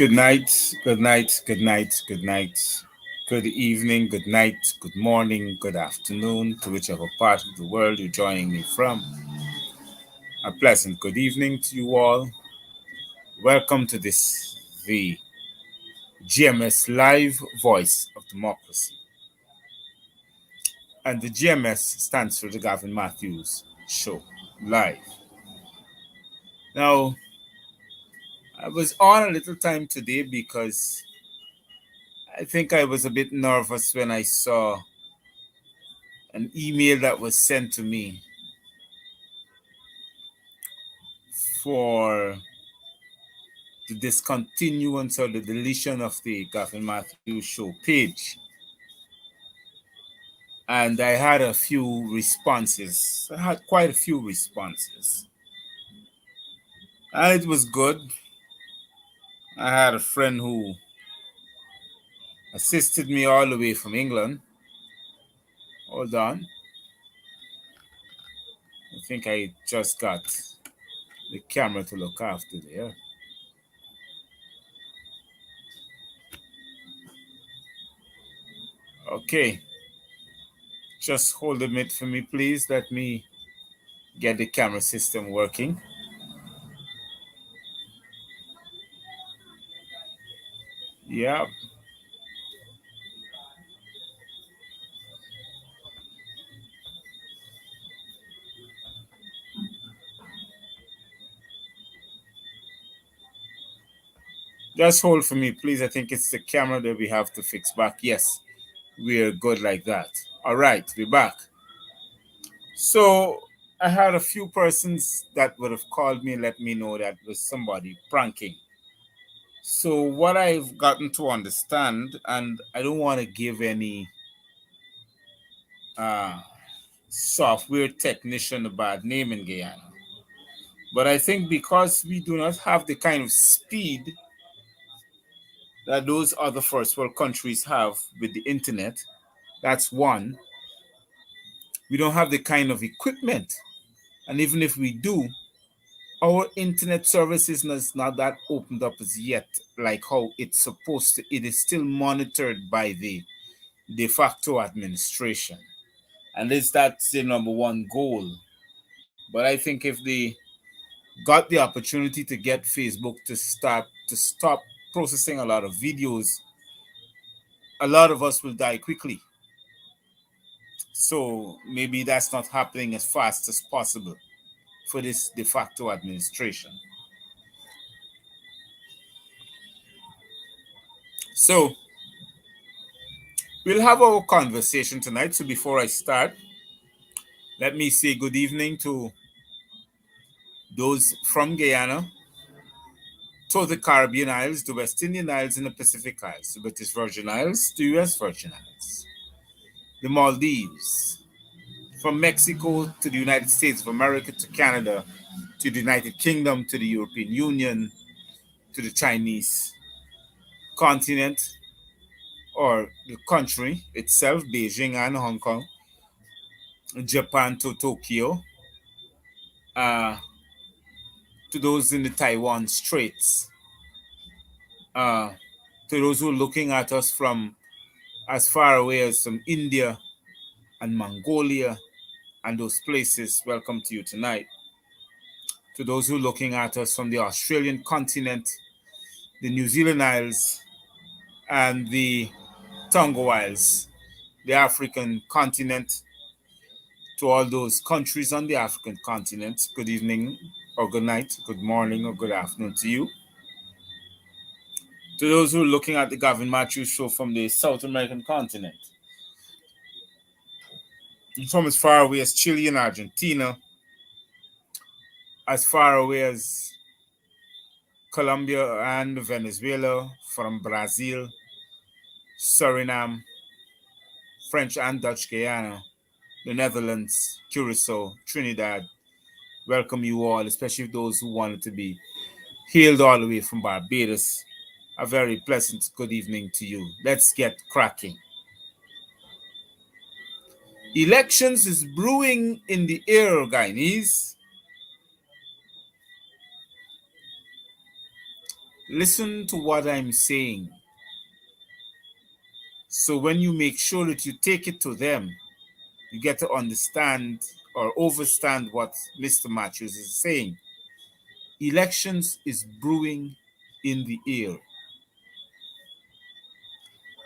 Good night, good night, good night, good night. Good evening, good night, good morning, good afternoon to whichever part of the world you're joining me from. A pleasant good evening to you all. Welcome to the GMS Live Voice of Democracy. And the GMS stands for the Gavin Matthews Show Live. Now, I was on a little time today because I think I was a bit nervous when I saw an email that was sent to me for the discontinuance or the deletion of the Gavin Matthews Show page. And I had a few responses. I had quite a few responses. And it was good. I had a friend who assisted me all the way from England. Hold on. I think I just got the camera to look after there. Okay. Just hold a minute for me, please. Let me get the camera system working. Yeah. Just hold for me, please. I think it's the camera that we have to fix back. Yes, we're good like that. All right, we're back. So I had a few persons that would have called me and let me know that was somebody pranking. So what I've gotten to understand, and I don't want to give any software technician a bad name in Guyana, but I think because we do not have the kind of speed that those other first world countries have with the internet, that's one. We don't have the kind of equipment. And even if we do, our internet service is not that opened up as yet, like how it's supposed to. It is still monitored by the de facto administration. And that's the number one goal. But I think if they got the opportunity to get Facebook to stop processing a lot of videos, a lot of us will die quickly. So maybe that's not happening as fast as possible for this de facto administration. So we'll have our conversation tonight. So before I start, let me say good evening to those from Guyana, to the Caribbean Isles, the West Indian Isles, and the Pacific Isles, the British Virgin Isles, the US Virgin Isles, the Maldives, from Mexico to the United States of America to Canada, to the United Kingdom, to the European Union, to the Chinese continent, or the country itself, Beijing and Hong Kong, Japan to Tokyo, to those in the Taiwan Straits, to those who are looking at us from as far away as from India and Mongolia and those places, welcome to you tonight. To those who are looking at us from the Australian continent, the New Zealand Isles, and the Tonga Isles, the African continent, to all those countries on the African continent, good evening or good night, good morning or good afternoon to you. To those who are looking at the Gavin Matthews Show from the South American continent, from as far away as Chile and Argentina, as far away as Colombia and Venezuela, from Brazil, Suriname, French and Dutch Guyana, the Netherlands, Curacao, Trinidad. Welcome you all, especially those who wanted to be hailed all the way from Barbados. A very pleasant good evening to you. Let's get cracking. Elections is brewing in the air, Guyanese. Listen to what I'm saying. So when you make sure that you take it to them, you get to understand or overstand what Mr. Matthews is saying. Elections is brewing in the air.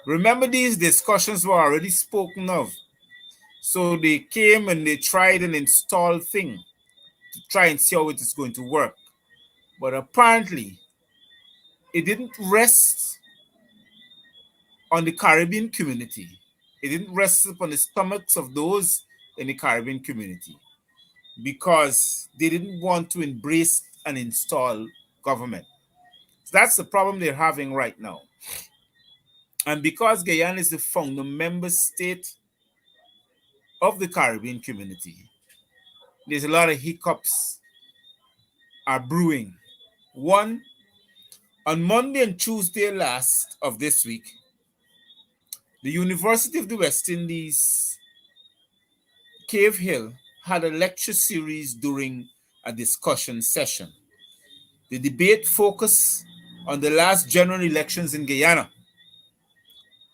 Remember, these discussions were already spoken of. So they came and they tried an install thing to try and see how it is going to work. But apparently, it didn't rest on the Caribbean community. It didn't rest upon the stomachs of those in the Caribbean community because they didn't want to embrace and install government. So that's the problem they're having right now. And because Guyana is the founder member state of the Caribbean community, there's a lot of hiccups are brewing. One, on Monday and Tuesday last of this week, the University of the West Indies, Cave Hill, had a lecture series during a discussion session. The debate focused on the last general elections in Guyana,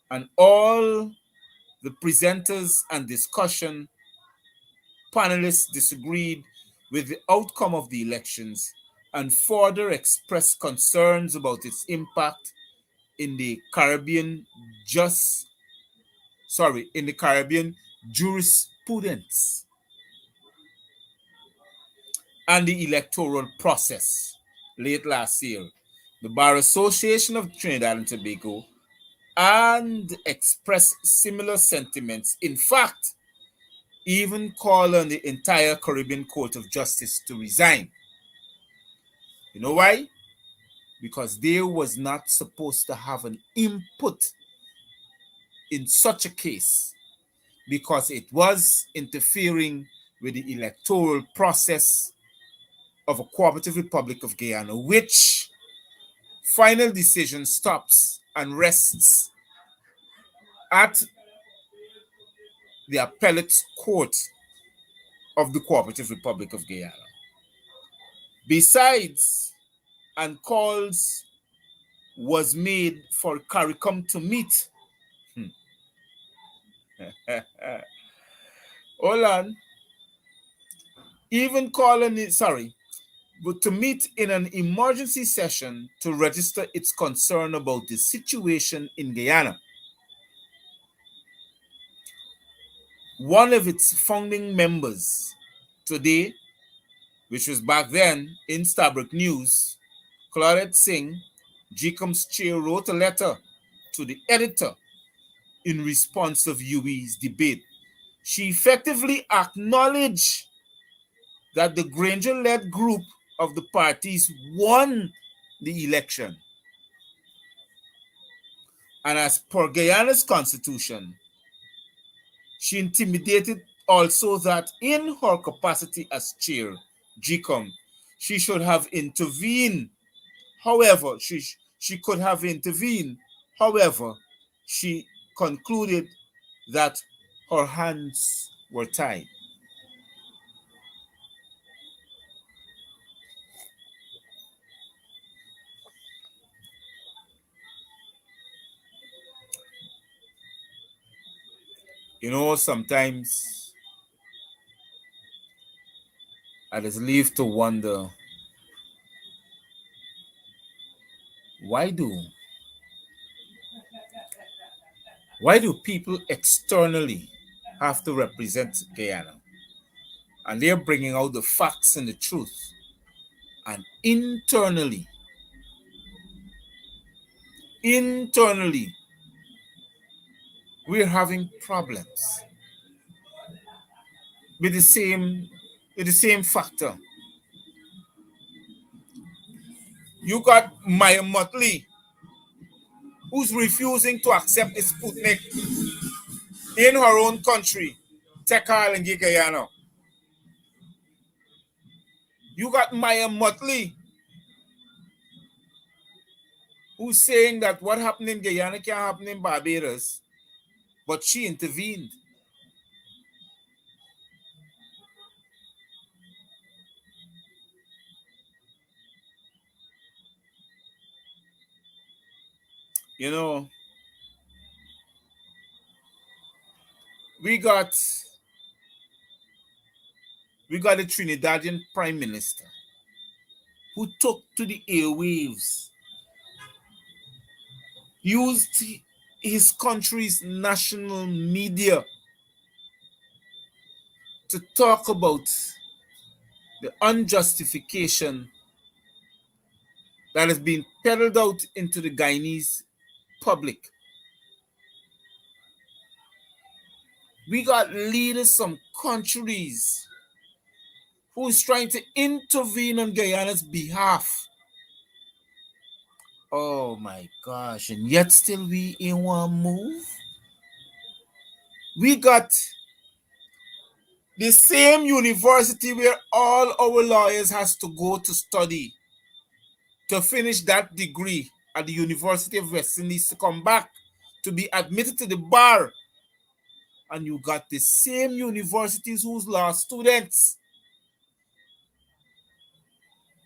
and all the presenters and discussion panelists disagreed with the outcome of the elections and further expressed concerns about its impact in the Caribbean jurisprudence and the electoral process. Late last year, the Bar Association of Trinidad and Tobago and expressed similar sentiments. In fact, even called on the entire Caribbean Court of Justice to resign. You know why? Because they was not supposed to have an input in such a case, because it was interfering with the electoral process of a cooperative Republic of Guyana, which final decision stops and rests at the appellate court of the cooperative Republic of Guyana. Besides, and calls was made for CARICOM to meet. Hold on. Even calling it, but to meet in an emergency session to register its concern about the situation in Guyana. One of its founding members today, which was back then in Starbuck News, Claudette Singh, GCOM's chair, wrote a letter to the editor in response of UE's debate. She effectively acknowledged that the Granger-led group of the parties won the election. And as per Guyana's constitution, she intimidated also that in her capacity as chair, GCOM, she should have intervened. However, she could have intervened. However, she concluded that her hands were tied. You know, sometimes I just leave to wonder, why do people externally have to represent Guyana? And they're bringing out the facts and the truth. And internally, we're having problems with the same factor. You got Maya Motley, who's refusing to accept the Sputnik in her own country, Tekal and Guyana. You got Maya Motley, who's saying that what happened in Guyana can't happen in Barbados, but she intervened. You know, we got a Trinidadian Prime Minister who took to the airwaves, used his country's national media to talk about the unjustification that has been peddled out into the Guyanese public. We got leaders from countries who is trying to intervene on Guyana's behalf. Oh my gosh, and yet still we in one move. We got the same university where all our lawyers has to go to study to finish that degree at the University of West Indies to come back to be admitted to the bar. And you got the same universities whose law students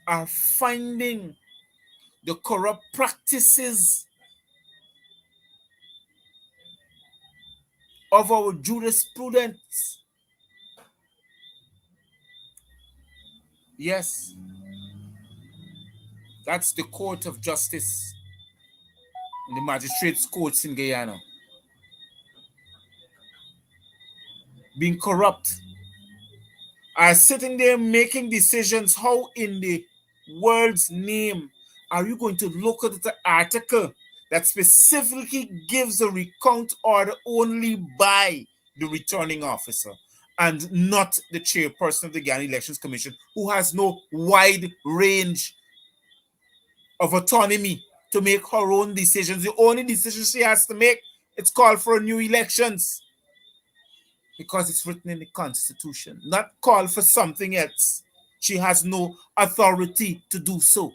are finding the corrupt practices of our jurisprudence. Yes, that's the Court of Justice, the magistrates' courts in Guyana, being corrupt, are sitting there making decisions. How in the world's name are you going to look at the article that specifically gives a recount order only by the returning officer and not the chairperson of the Guyana Elections Commission, who has no wide range of autonomy to make her own decisions? The only decision she has to make is call for new elections because it's written in the Constitution, not call for something else. She has no authority to do so.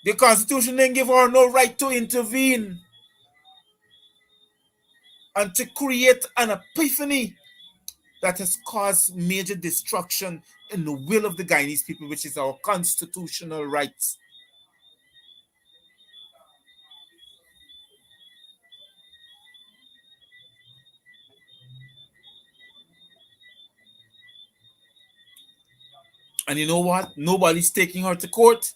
The Constitution didn't give her no right to intervene and to create an epiphany that has caused major destruction in the will of the Guyanese people, which is our constitutional rights. And you know what? Nobody's taking her to court.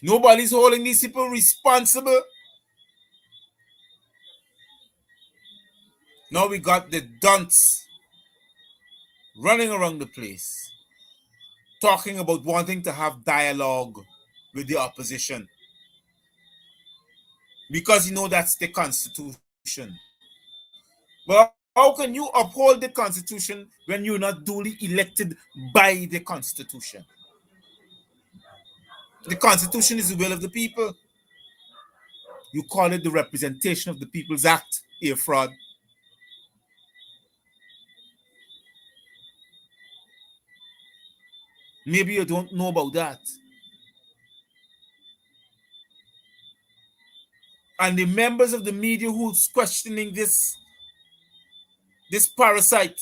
Nobody's holding these people responsible. Now we got the dunce running around the place, talking about wanting to have dialogue with the opposition. Because you know that's the Constitution. But how can you uphold the Constitution when you're not duly elected by the Constitution? The Constitution is the will of the people. You call it the Representation of the People's Act, a fraud. Maybe you don't know about that. And the members of the media who's questioning this parasite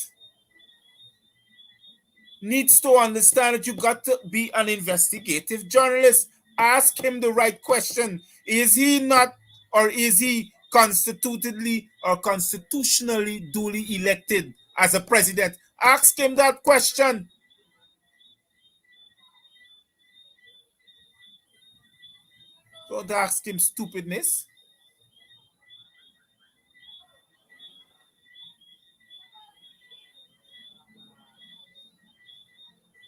needs to understand that you got to be an investigative journalist. Ask him the right question. Is he not, or is he constitutionally or constitutionally duly elected as a president? Ask him that question. Don't ask him stupidness.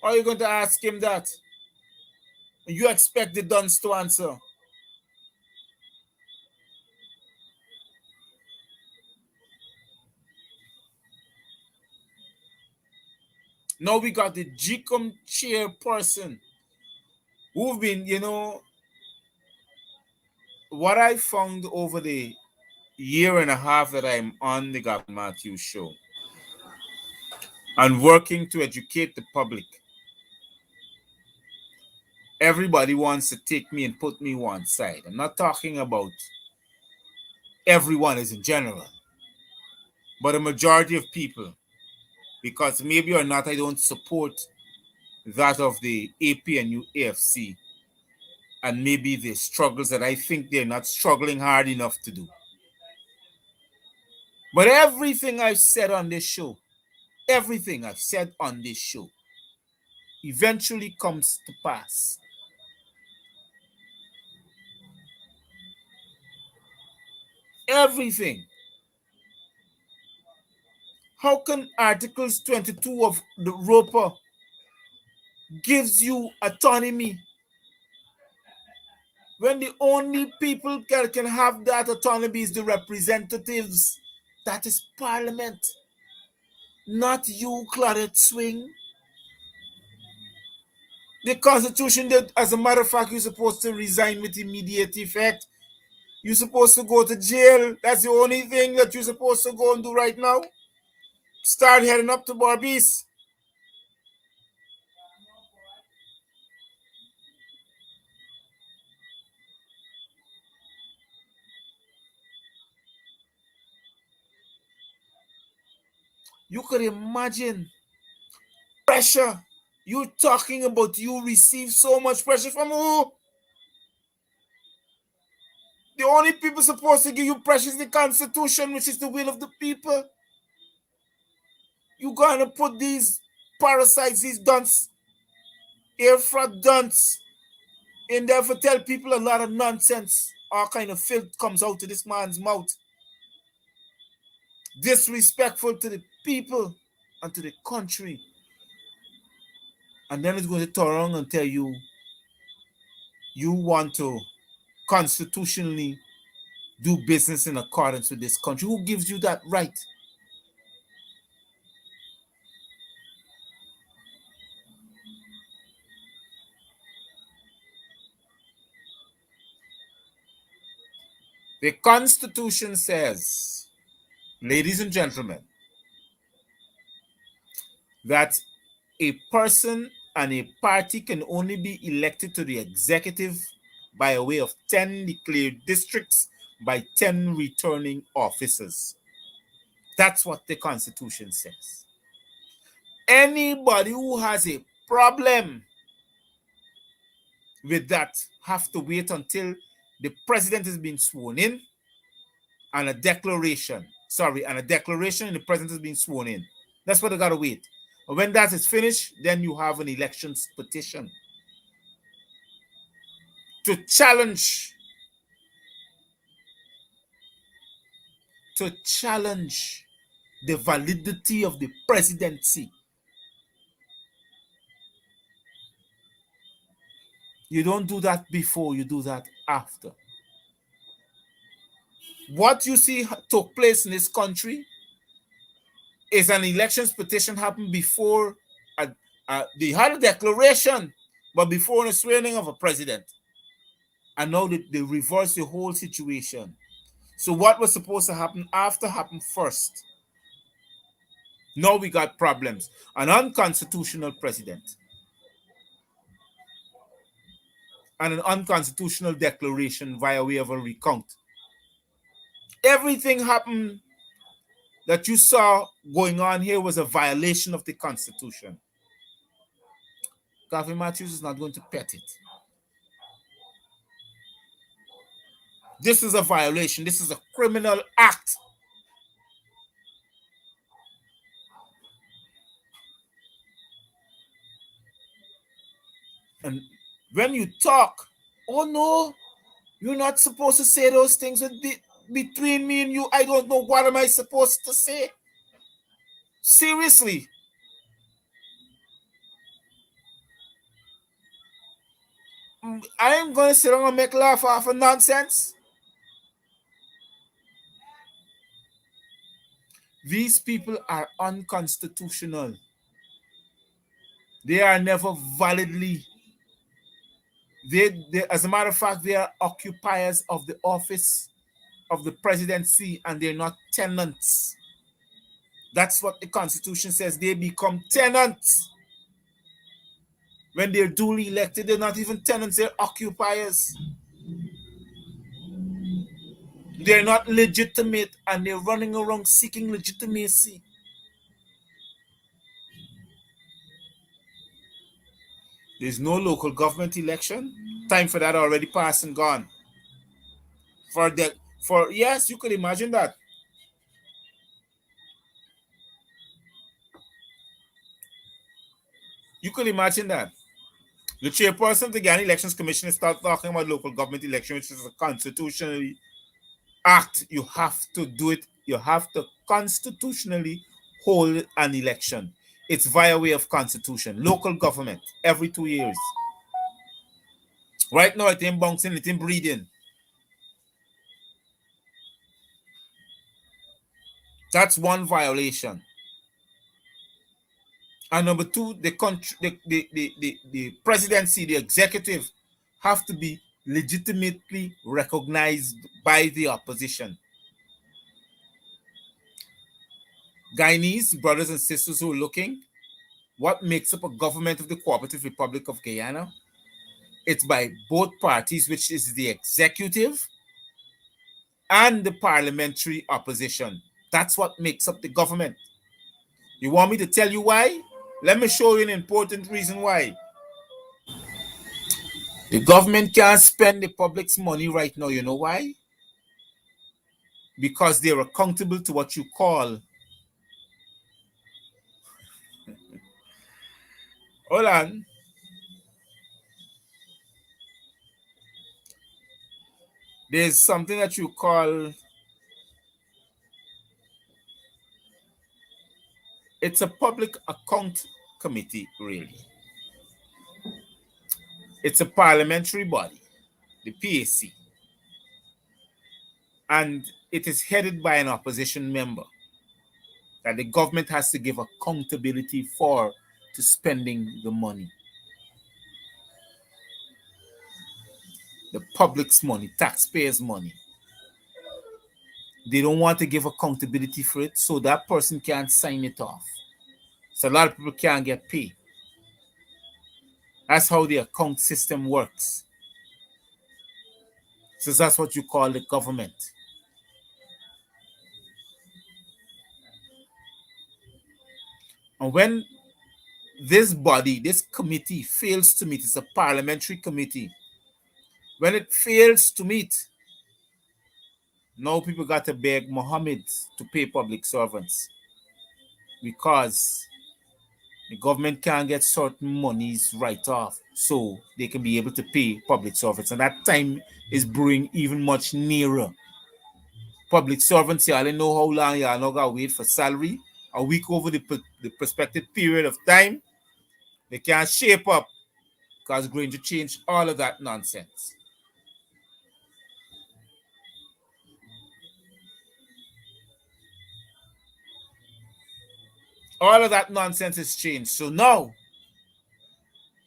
Or are you going to ask him that? You expect the dunce to answer. Now we got the GCOM chairperson who've been, what I found over the year and a half that I'm on the Gavin Matthews show and working to educate the public. Everybody wants to take me and put me one side. I'm not talking about everyone as in general, but a majority of people, because maybe or not I don't support that of the APNU AFC and maybe the struggles that I think they're not struggling hard enough to do. But everything I've said on this show, everything I've said on this show eventually comes to pass. Everything. How can Articles 22 of the ROPA gives you autonomy when the only people that can have that autonomy is the representatives? That is Parliament, not you, Claudette Swing. The Constitution, that, as a matter of fact, you're supposed to resign with immediate effect. You're supposed to go to jail. That's the only thing that you're supposed to go and do right now. Start heading up to Barbies. You could imagine pressure. You talking about you receive so much pressure from who? The only people supposed to give you pressure is the Constitution, which is the will of the people. You gonna put these parasites, these dunce, air fraud dunce, in there for tell people a lot of nonsense. All kind of filth comes out of this man's mouth. Disrespectful to the people and to the country. And then it's going to turn around and tell you you want to constitutionally do business in accordance with this country. Who gives you that right? The Constitution says, ladies and gentlemen, that a person and a party can only be elected to the executive by way of 10 declared districts by 10 returning officers. That's what the Constitution says. Anybody who has a problem with that have to wait until the president has been sworn in and a declaration and the president has been sworn in. That's what they got to wait. And when that is finished, then you have an elections petition to challenge the validity of the presidency. You don't do that before, you do that after. What you see took place in this country is an elections petition happened before they had a declaration, but before the swearing of a president. And now they reverse the whole situation. So what was supposed to happen after happened first. Now we got problems. An unconstitutional president and an unconstitutional declaration via way of a recount. Everything happened that you saw going on here was a violation of the Constitution. Gavin Matthews is not going to pet it. This is a violation. This is a criminal act. And when you talk, oh no, you're not supposed to say those things between me and you. I don't know what am I supposed to say. Seriously. I am going to sit down and make laugh off of nonsense. These people are unconstitutional. They are never validly. As a matter of fact, they are occupiers of the office of the presidency and they're not tenants. That's what the Constitution says. They become tenants. When they're duly elected, they're not even tenants, they're occupiers. They're not legitimate and they're running around seeking legitimacy. There's no local government election. Time for that already passed and gone. Yes, you could imagine that. You could imagine that. The chairperson of the Ghana Elections Commission start talking about local government election, which is a constitutionally act. You have to do it. You have to constitutionally hold an election. It's via way of constitution. Local government every 2 years. Right now, it ain't bouncing, it ain't breathing. That's one violation. And number two, the presidency, the executive, have to be legitimately recognized by the opposition. Guyanese brothers and sisters who are looking, what makes up a government of the Cooperative Republic of Guyana? It's by both parties, which is the executive and the parliamentary opposition. That's what makes up the government. You want me to tell you why? Let me show you an important reason why. The government can't spend the public's money right now. You know why? Because they're accountable to what you call. Hold on. There's something that you call. It's a public account committee, really. It's a parliamentary body, the PAC. And it is headed by an opposition member that the government has to give accountability for to spending the money. The public's money, taxpayers' money. They don't want to give accountability for it, so that person can't sign it off. So a lot of people can't get paid. That's how the account system works. So that's what you call the government. And when this body, this committee fails to meet, it's a parliamentary committee. When it fails to meet, now people got to beg Mohammed to pay public servants because the government can't get certain monies right off so they can be able to pay public servants. And that time is brewing even much nearer. Public servants, y'all didn't know how long y'all not gotta wait for salary. A week over the prospective period of time, they can't shape up because it's going to change all of that nonsense. All of that nonsense has changed. So now,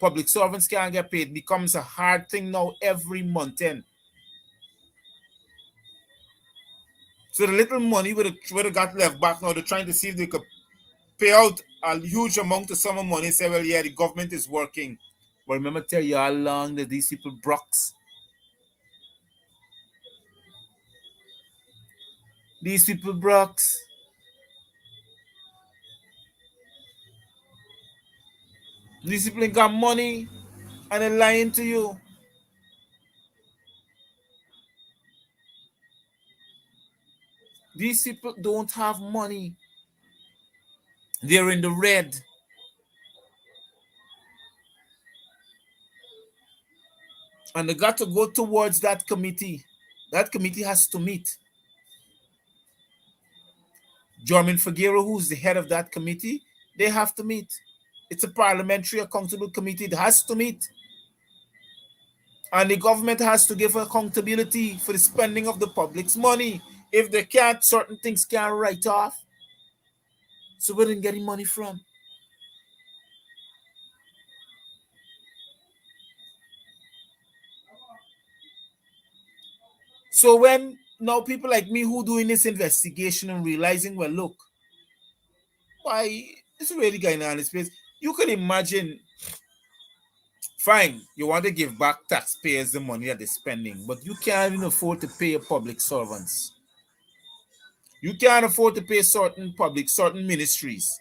public servants can't get paid. It becomes a hard thing now every month end. So the little money would have got left back now, they're trying to see if they could pay out a huge amount of sum of money. Say, well, yeah, the government is working. But remember, tell you how long that these people brocks. These people brocks. These people ain't got money and they're lying to you. These people don't have money. They're in the red. And they got to go towards that committee. That committee has to meet. Jorman Figueroa, who's the head of that committee, they have to meet. It's a parliamentary accountable committee. It has to meet. And the government has to give accountability for the spending of the public's money. If they can't, certain things can't write off. So where are they getting money from? So when now people like me who doing this investigation and realizing, well, look, why it's really going on in space. You can imagine, fine, you want to give back taxpayers the money that they're spending, but you can't even afford to pay your public servants. You can't afford to pay certain ministries.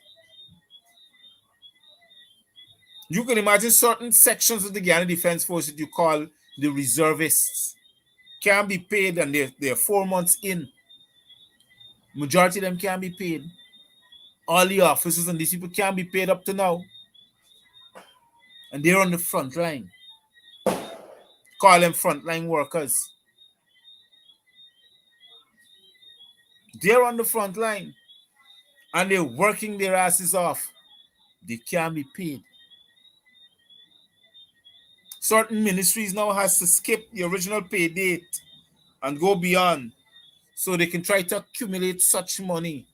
You can imagine certain sections of the Guyana Defense Force that you call the reservists can't be paid, and they're 4 months in. Majority of them can't be paid. All the officers and these people can't be paid up to now. And they're on the front line. Call them frontline workers. They're on the front line. And they're working their asses off. They can't be paid. Certain ministries now has to skip the original pay date and go beyond so they can try to accumulate such money.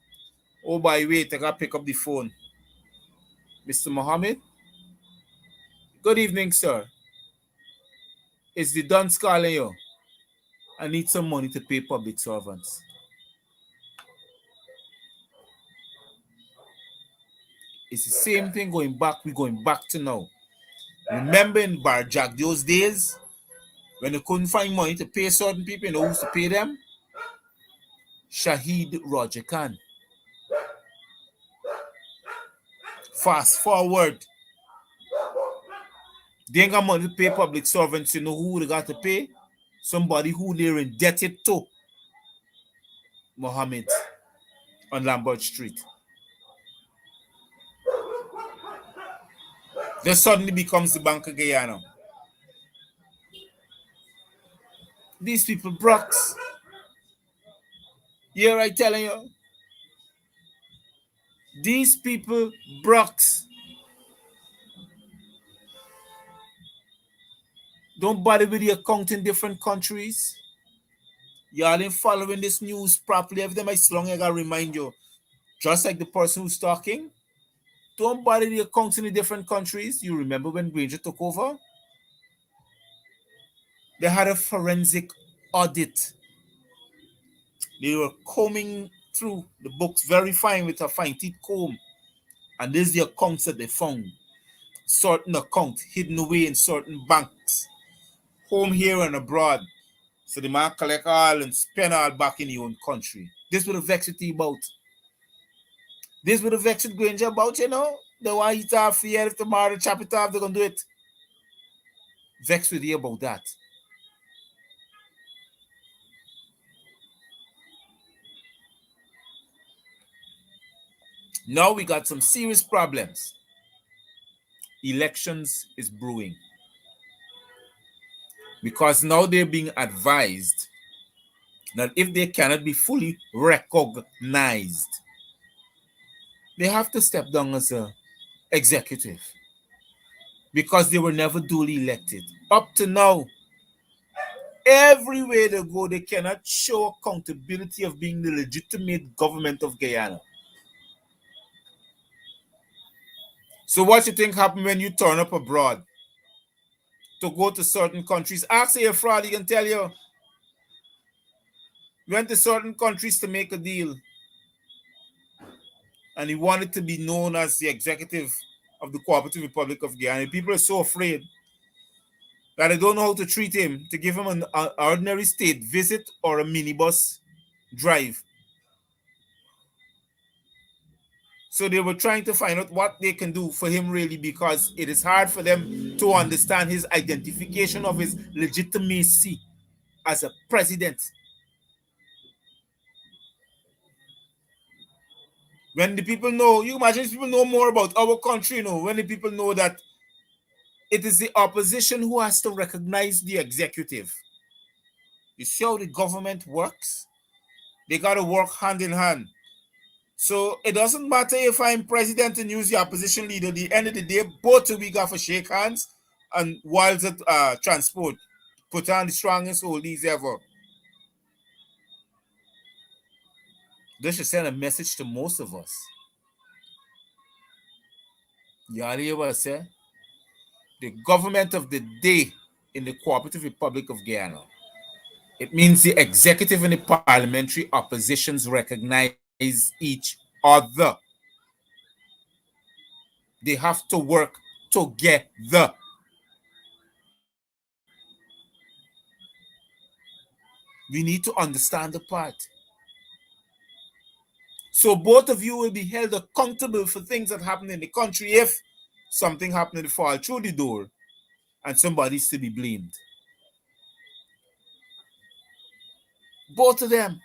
Oh, by the way, I gotta pick up the phone. Mr. Mohammed? Good evening, sir. It's the Duns calling you. I need some money to pay public servants. It's the same thing going back. We're going back to now. Remember in Barjack those days when they couldn't find money to pay certain people, you know who used to pay them? Shahid Roger Khan. Fast forward. They ain't got money to pay public servants. You know who they got to pay? Somebody who they're indebted to. Mohammed on Lambert Street. This suddenly becomes the Bank of Guyana. These people brocks. Yeah, right, telling you. These people brocks. Don't bother with the account in different countries. Y'all ain't following this news properly. Every time I slung, I gotta remind you. Just like the person who's talking, don't bother the accounts in the different countries. You remember when Granger took over? They had a forensic audit. They were combing through the books, verifying with a fine teeth comb. And these are the accounts that they found. Certain accounts hidden away in certain banks, home here and abroad. So the man collect all and spend all back in your own country. This would have vexed you about. This would have vexed Granger about, you know. They want to eat off the head if tomorrow chop it off, they're going to do it. Vexed with you about that. Now we got some serious problems. Elections is brewing. Because now they're being advised that if they cannot be fully recognized, they have to step down as an executive. Because they were never duly elected. Up to now, everywhere they go, they cannot show accountability of being the legitimate government of Guyana. So what you think happened when you turn up abroad to go to certain countries? Ask a fraud, he can tell you. Went to certain countries to make a deal. And he wanted to be known as the executive of the Cooperative Republic of Guyana. People are so afraid that they don't know how to treat him, to give him an ordinary state visit or a minibus drive. So they were trying to find out what they can do for him really, because it is hard for them to understand his identification of his legitimacy as a president. When the people know, you imagine if people know more about our country, you know, when the people know that it is the opposition who has to recognize the executive. You see how the government works? They got to work hand in hand. So it doesn't matter if I'm president and use the opposition leader. At the end of the day, both of we got to shake hands and whilst at transport, put on the strongest oldies ever. This should send a message to most of us. Y'all hear what I say? The government of the day in the Cooperative Republic of Guyana. It means the executive and the parliamentary oppositions recognize each other. They have to work together. We need to understand the part. So both of you will be held accountable for things that happen in the country if something happened to fall through the door, and somebody's to be blamed. Both of them.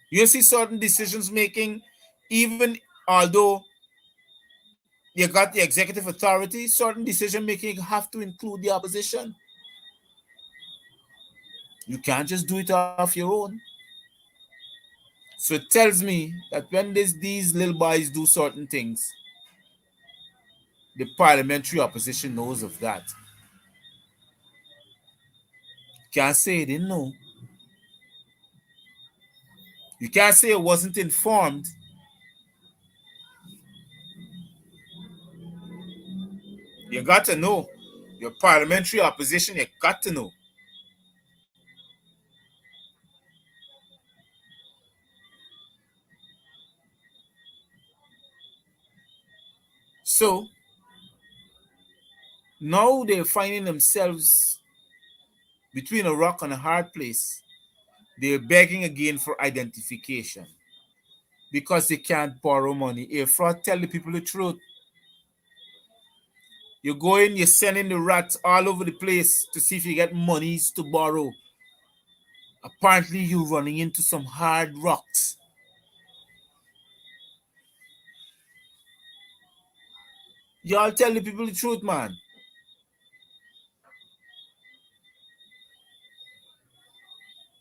You see certain decisions making, even although you got the executive authority, certain decision making have to include the opposition. You can't just do it off your own. So it tells me that when these little boys do certain things, the parliamentary opposition knows of that. Can't say it didn't know. You can't say it wasn't informed. You got to know. Your parliamentary opposition, you got to know. So now they're finding themselves between a rock and a hard place. They're begging again for identification because they can't borrow money. If fraud, tell the people the truth. You're going, you're sending the rats all over the place to see if you get monies to borrow. Apparently, you're running into some hard rocks. Y'all tell the people the truth, man.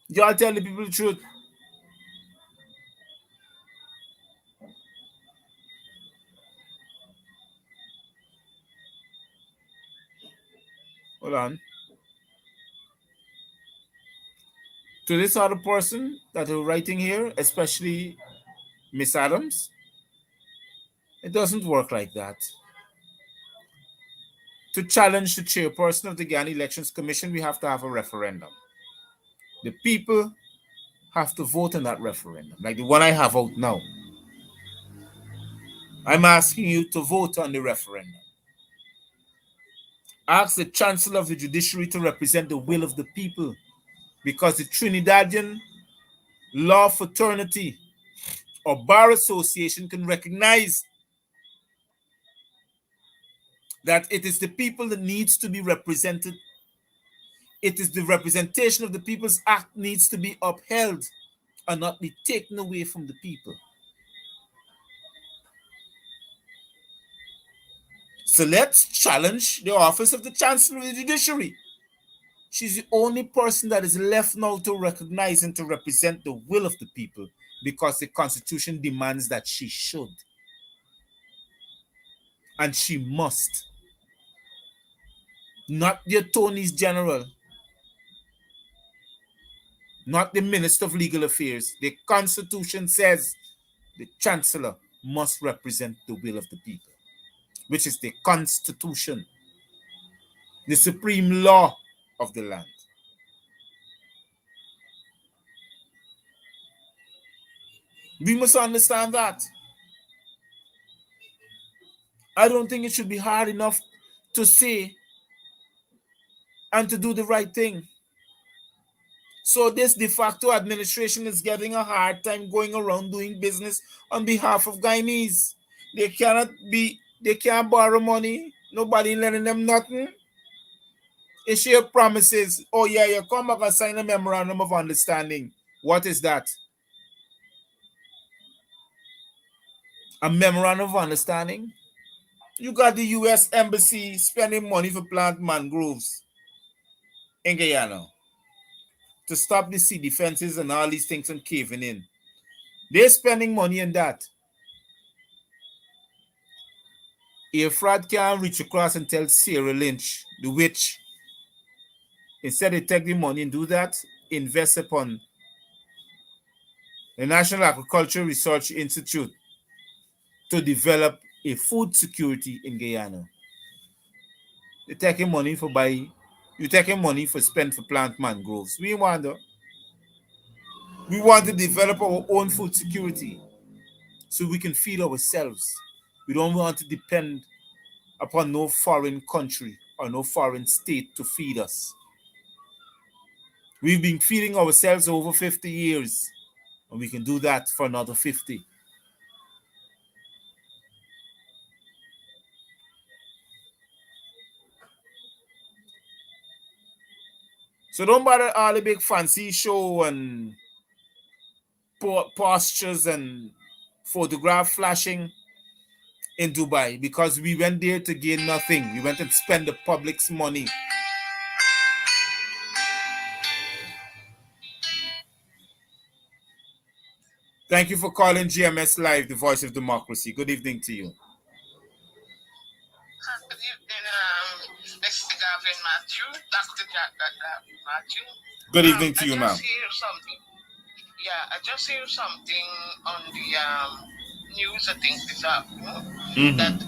Y'all tell the people the truth. Hold on. To this other person that are writing here, especially Miss Adams, it doesn't work like that. To challenge the chairperson of the Ghana Elections Commission, we have to have a referendum. The people have to vote in that referendum, like the one I have out now. I'm asking you to vote on the referendum. Ask the Chancellor of the Judiciary to represent the will of the people, because the Trinidadian Law Fraternity or Bar Association can recognize that it is the people that needs to be represented. It is the representation of the People's Act needs to be upheld and not be taken away from the people. So let's challenge the office of the Chancellor of the Judiciary. She's the only person that is left now to recognize and to represent the will of the people, because the Constitution demands that she should. And she must. Not the Attorney General, not the Minister of Legal Affairs. The Constitution says the Chancellor must represent the will of the people, which is the Constitution, the supreme law of the land. We must understand that. I don't think it should be hard enough to say and to do the right thing. So this de facto administration is getting a hard time going around doing business on behalf of Guyanese. They can't borrow money. Nobody lending them nothing. Issue promises. Oh yeah, you come back and sign a memorandum of understanding. What is that? A memorandum of understanding? You got the U.S. Embassy spending money for plant mangroves in Guyana to stop the sea defenses and all these things from caving in. They're spending money on that. Efrad can't reach across and tell Sarah Lynch, the witch, instead they take the money and do that, invest upon the National Agricultural Research Institute to develop a food security in Guyana. You're taking money for spend for plant mangroves. We want to develop our own food security so we can feed ourselves. We don't want to depend upon no foreign country or no foreign state to feed us. We've been feeding ourselves over 50 years, and we can do that for another 50. So don't bother all the big fancy show and postures and photograph flashing in Dubai, because we went there to gain nothing. We went and spend the public's money. Thank you for calling GMS Live, the voice of democracy. Good evening to you. Good evening, Mr. Gavin Matthew, Dr. Matthew. Good evening to you, ma'am. I just hear something on the news, I think this afternoon, that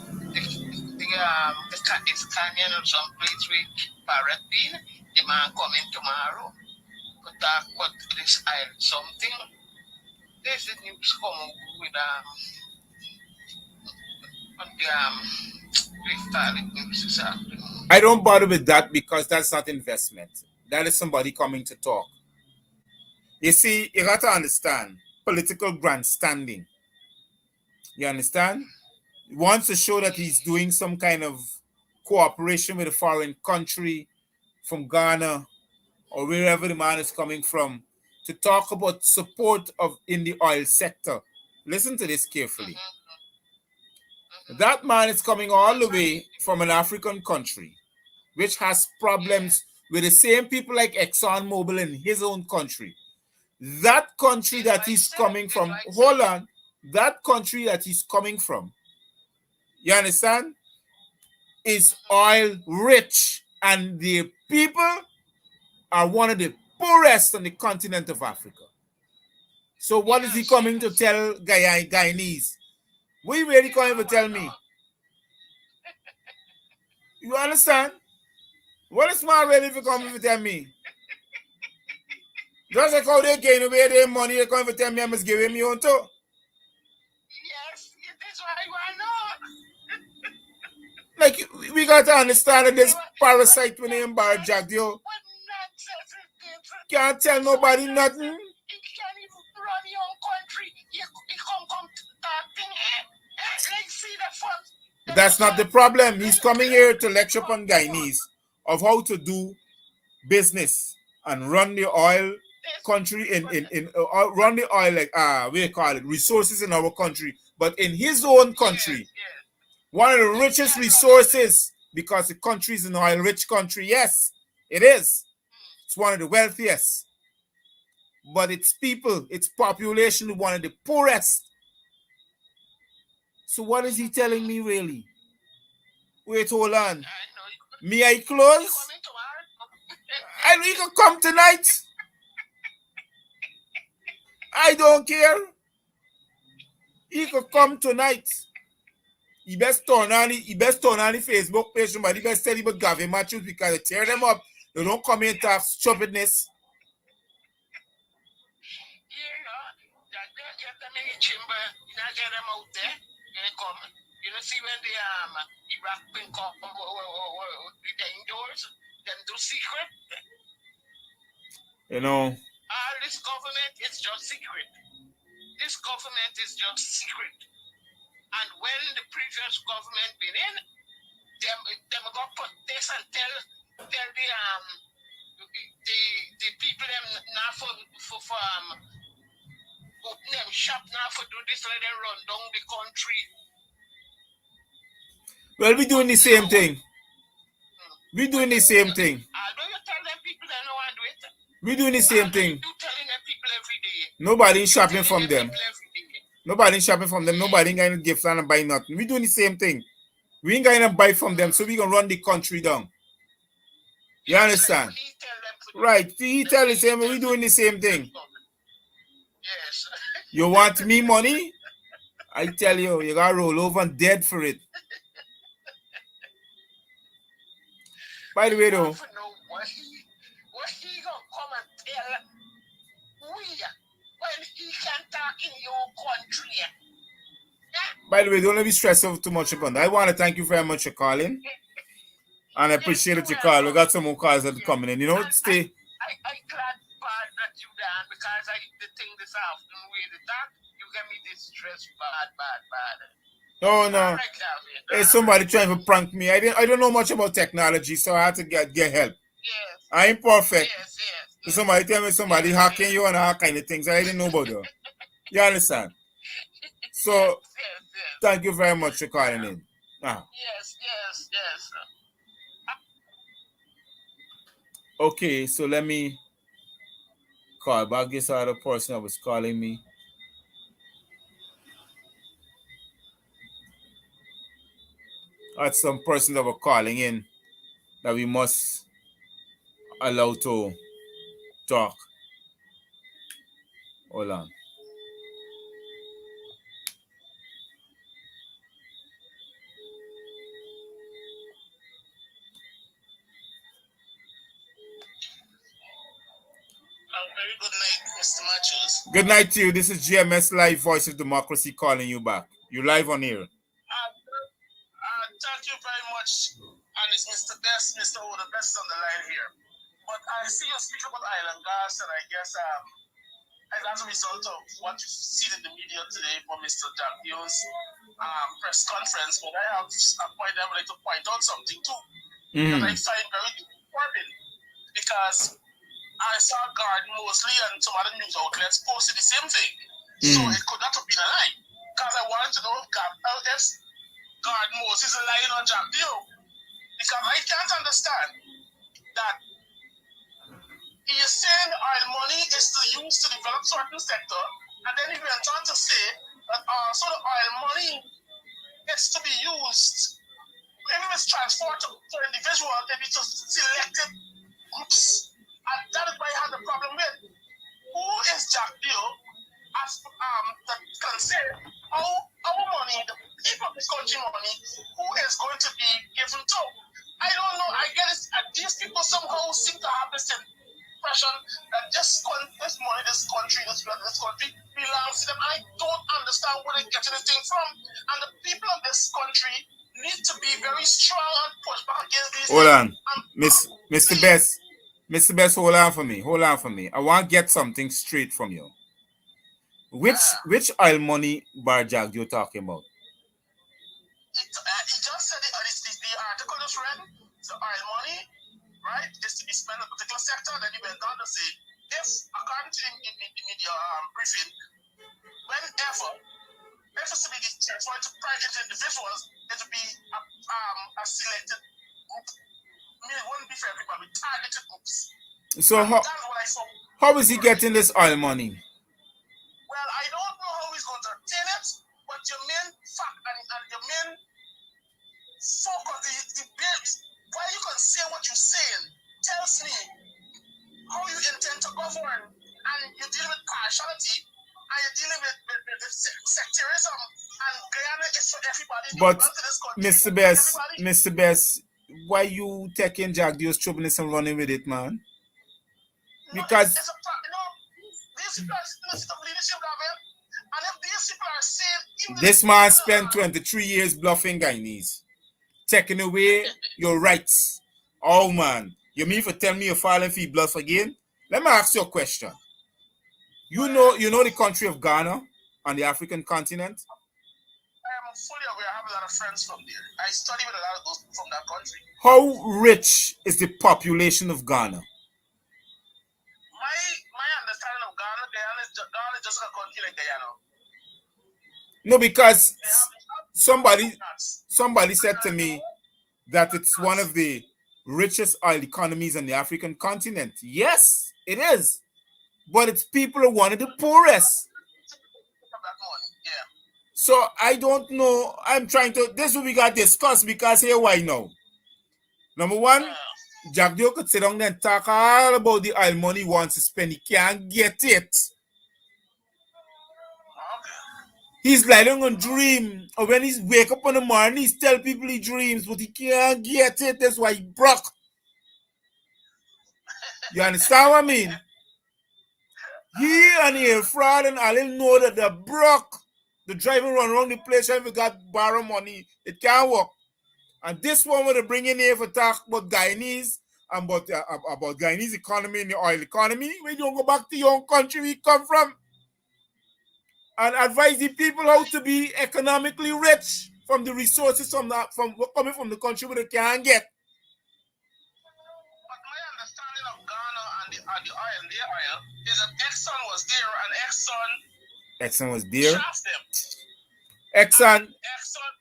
it's Canyon or some place with Parrot Bean, the man coming tomorrow, could talk about this island something. There's the news coming with on the news this afternoon. I don't bother with that because that's not investment. That is somebody coming to talk. You see, you got to understand political grandstanding. You understand? He wants to show that he's doing some kind of cooperation with a foreign country from Ghana or wherever the man is coming from to talk about support in the oil sector. Listen to this carefully. That man is coming all the way from an African country which has problems with the same people like ExxonMobil in his own country. That country that he's coming from, hold on, that country that he's coming from, you understand, is oil rich, and the people are one of the poorest on the continent of Africa. So what is he coming to tell Guyanese? What you really coming to tell me? You understand? What is my really for coming to tell me? Just like how they gain away their money, they come to tell me I must give him my own too. Yes, that's why you are not. Like, we got to understand that this parasite when they embarrass Jack, yo. Can't tell nobody nothing. He can't even run your own country. He come talking here. Let's see the first. That's not the problem. He's coming here to lecture upon Guyanese of how to do business and run the oil country run the oil, like we call it resources in our country, but in his own country, one of the richest resources, because the country is an oil rich country. Yes, it is. It's one of the wealthiest, but its people, its population is one of the poorest. So what is he telling me really? Wait, hold on. Me, I close? I know you can come tonight. I don't care. He could come tonight. He best turn on the Facebook page, but he best tell you about Gavin Matthews, because they tear them up. They don't come in and talk stupidness. Get them out there and come. You know, see when the Iraq been come the indoors, them do secret. You know. All this government is just secret. This government is just secret. And when the previous government been in, them go put this and tell the people them now for open them shop now for do this, let them run down the country. Well, we doing the same thing. We doing the same thing. Although you tell them people they know how to do it. We doing the same thing. You telling them people every day. Nobody shopping from them. Nobody shopping from them. Nobody ain't going to give and buy nothing. We doing the same thing. We ain't going to buy from them, so we gonna run the country down. You understand? Right. He tell the same. We doing the same thing. Yes. You want me money? I tell you, you gotta roll over and dead for it. By the way, though. What he gonna come and tell we when he can talk in your country? By the way, don't let me stress over too much upon that. I want to thank you very much for calling. And I appreciate that you call. We got some more calls that are coming in. You know, stay. I glad bad that you done, because the thing this afternoon with the talk, you get me this stress bad. Oh no. There's somebody trying to prank me. I don't know much about technology, so I had to get help. Yes. I ain't perfect. Yes, yes, So yes. somebody tell me somebody Yes, hacking yes. you and all kind of things. I didn't know about you. You understand? Yes, So yes, yes. thank you very much for calling Yeah. in. Ah, Yes, yes, yes. okay, so let me call back this other person that was calling me. That's some person that were calling in that we must allow to talk. Hold on. Very good night, Mr. Matthews. Good night to you. This is GMS Live Voice of Democracy calling you back. You live on here. Thank you very much. And it's Mr. Best, Mr. O, the best on the line here. But I see you speak about island gas, and I guess as a result of what you've seen in the media today from Mr. Jackio's press conference, but I have a point I would like to point out something too that I find very disturbing because I saw Gordon Mosley and some other news outlets posted the same thing. So it could not have been a lie. Because I wanted to know if Gordon Mosley is lying on Jack Dio. Because I can't understand that he is saying oil money is to use to develop certain sector, and then he went on to say that also the oil money is to be used, if it is transferred to individual, maybe to selected groups. And that is why I had the problem with who is Jack Dio as that can say how our money, the people of this country money, who is going to be given to. I don't know. I get it. These people somehow seem to have this impression that this money, this country belongs to them. I don't understand where they're getting this thing from. And the people of this country need to be very strong and push back against these Hold things. on. Mr. Best. Mr. Best, hold on for me. Hold on for me. I want to get something straight from you. Which oil money barjag you talking about? He just said the article just read, the oil money, right, is to be spent in a particular sector. Then he went on to say, if, according to the media briefing, whenever, if it's to be transferred to private individuals, it will be a selected group. I mean, it wouldn't be for everybody, targeted groups. So how is he getting this oil money? Well, I don't know how he's going to obtain it, but your main fact and your main focus, why you can say what you're saying, tells me how you intend to govern, and you're dealing with partiality, and you're dealing with sectarism, and Guyana is for everybody. But Mr. Best, why you taking Jack Dio's troubleness and running with it, man? Because these people are sitting in leadership level, and if these people are saying this man spent 23 years bluffing Guyanese, taking away your rights. Oh man, you mean for tell me you're filing for bluff again? Let me ask you a question. You know the country of Ghana on the African continent? I am fully aware. I have a lot of friends from there. I study with a lot of those from that country. How rich is the population of Ghana? My understanding of Ghana is just a country like Guyana. No, because somebody said to me that it's one of the richest oil economies on the African continent. Yes, it is. But its people are one of the poorest. So I don't know. I'm trying to. This is what we got to discuss because here why now? Number one, Jack Dio could sit down there and talk all about the oil money he wants to spend. He can't get it. He's lying on dream. Or when he's wake up in the morning, he's tell people he dreams, but he can't get it. That's why he broke. You understand what I mean? He and he fraud and all him know that they're broke. The driver run around the place and we got borrow money. It can't work. And this one would bring in here for talk about Guyanese and about Guyanese economy and the oil economy. We don't go back to your own country we come from. And advise the people how to be economically rich from the resources from coming from the country where they can't get. But my understanding the oil, their oil, is that Exxon was there and Exxon was there. shaft them. Exxon, Exxon,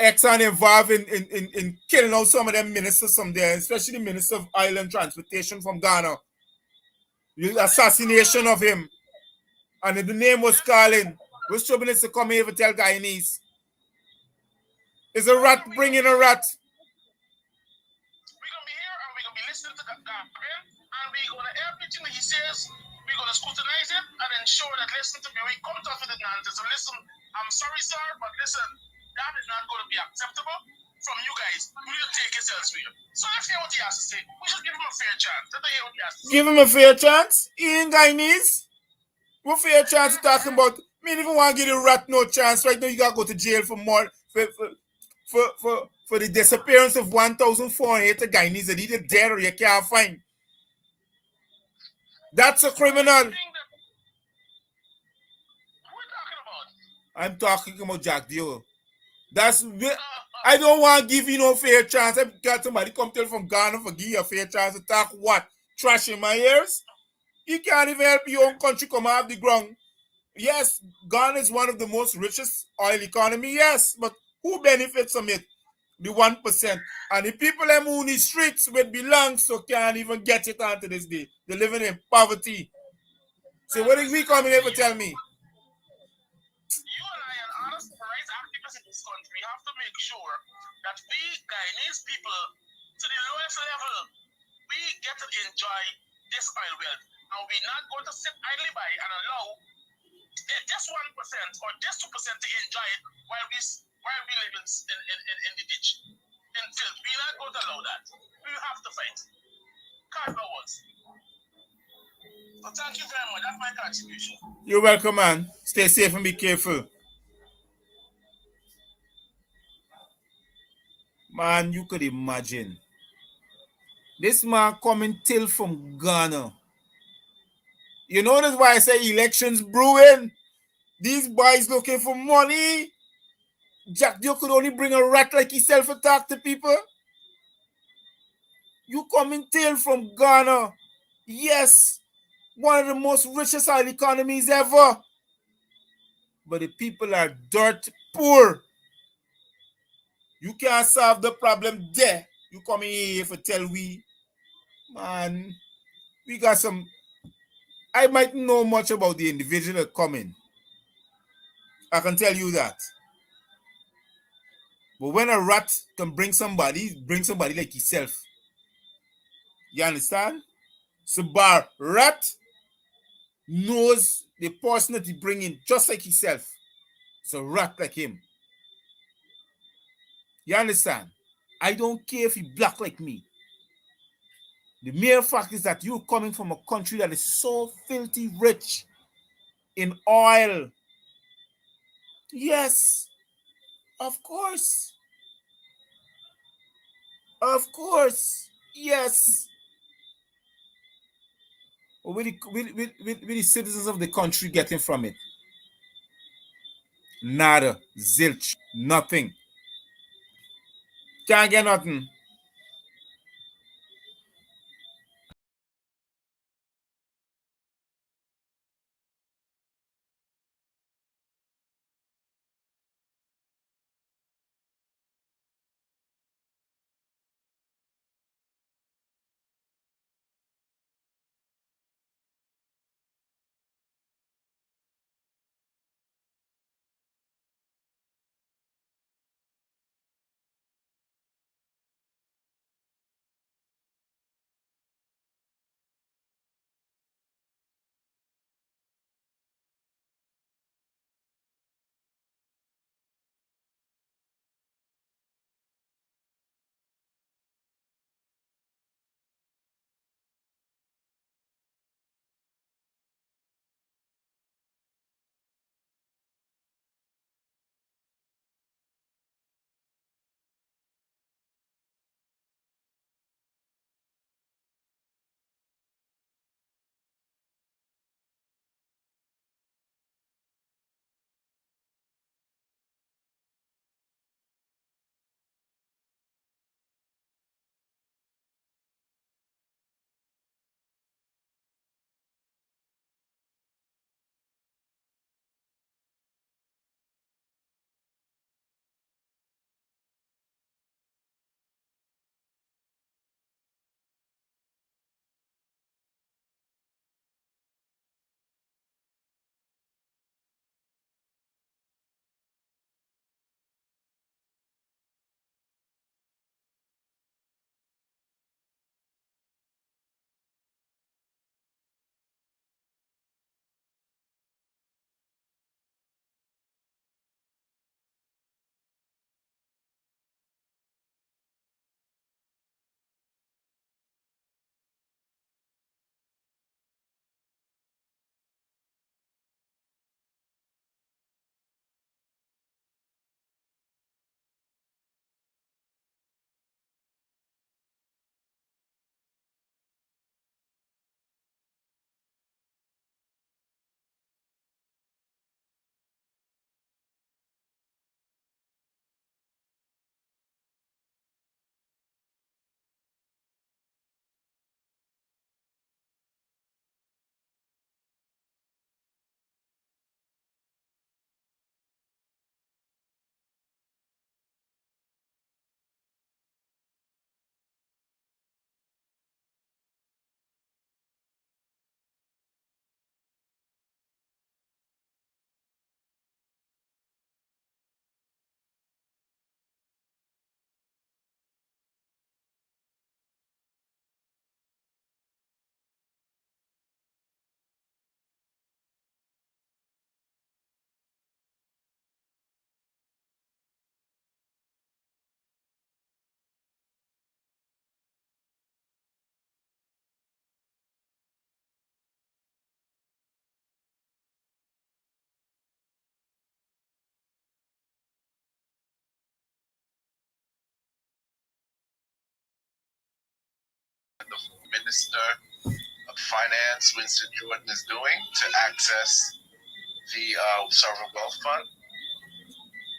Exxon involved in killing out some of them ministers from there, especially the Minister of Oil and Transportation from Ghana. The assassination of him. And the name was calling. Which trouble is to come here to tell Guyanese? Is a rat bringing a rat? we're gonna be here and we're gonna be listening to Gabriel, and we're gonna everything that he says, we're gonna scrutinize it and ensure that listen to me, we come to with the nonsense. So listen, I'm sorry, sir, but listen, that is not gonna be acceptable from you guys. We need to take it elsewhere. So let's hear what he has to say. We should give him a fair chance. Let us hear what he has to say. Give him a fair chance. He ain't Guyanese. What fair chance you talking about? Me even want to give the rat no chance. Right now you gotta go to jail for more for the disappearance of 1,400 Guyanese that either dead or you can't find. That's a criminal. Who are we talking about? I'm talking about Jack Dio. I don't want to give you no fair chance. I got somebody come tell from Ghana for give you a fair chance to talk what? Trash in my ears? You can't even help your own country come off the ground. Yes, Ghana is one of the most richest oil economy, yes, but who benefits from it? The 1%. And the people them who in the streets with belong so can't even get it on to this day. They're living in poverty. So what are we coming here to tell me? You and I and honest rights activists in this country have to make sure that we Guyanese people to the lowest level, we get to enjoy this oil wealth. And we're not going to sit idly by and allow just 1% or just 2% to enjoy it while we live in the ditch, in filth. We're not going to allow that. We have to fight. Can't go us. So thank you very much. That's my contribution. You're welcome, man. Stay safe and be careful. Man, you could imagine. This man coming till from Ghana. You notice why I say elections brewing? These boys looking for money. Jack Dio could only bring a rat like himself to talk to people. You coming till from Ghana. Yes, one of the most richest oil economies ever. But the people are dirt poor. You can't solve the problem there. You coming here for tell we, man, we got some. I might know much about the individual coming. I can tell you that. But when a rat can bring somebody like himself. You understand? So bar rat knows the person that he bring in just like himself. So rat like him. You understand? I don't care if he black like me. The mere fact is that you're coming from a country that is so filthy rich in oil. Yes, of course. Of course. Yes. What will the citizens of the country getting from it? Nada. Zilch. Nothing. Can't get nothing. the Minister of Finance, Winston Jordan, is doing to access the sovereign wealth fund.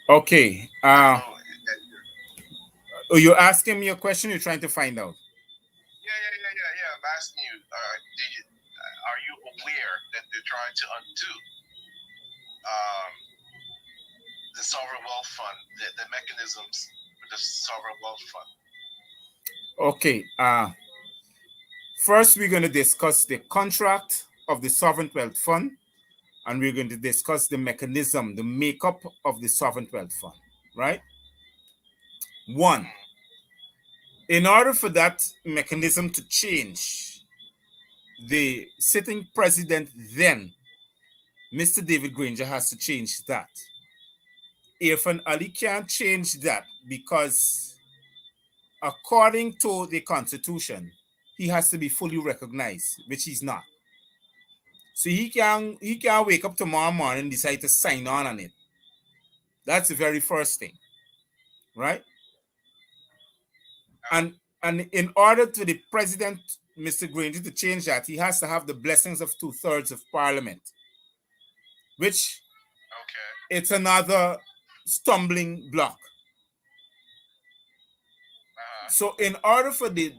Okay. You're asking me a question. You're trying to find out. Yeah. I'm asking you, are you aware that they're trying to undo the sovereign wealth fund, the mechanisms for the sovereign wealth fund? Okay. First, we're going to discuss the contract of the sovereign wealth fund, and we're going to discuss the mechanism, the makeup of the sovereign wealth fund. Right. One. In order for that mechanism to change, the sitting president then, Mr. David Granger, has to change that. Irfan Ali can't change that because, according to the Constitution, he has to be fully recognized, which he's not. So he can't wake up tomorrow morning and decide to sign on it. That's the very first thing, right? And in order for the president, Mr. Granger, to change that, he has to have the blessings of 2/3 of Parliament, which it's another stumbling block. So in order for the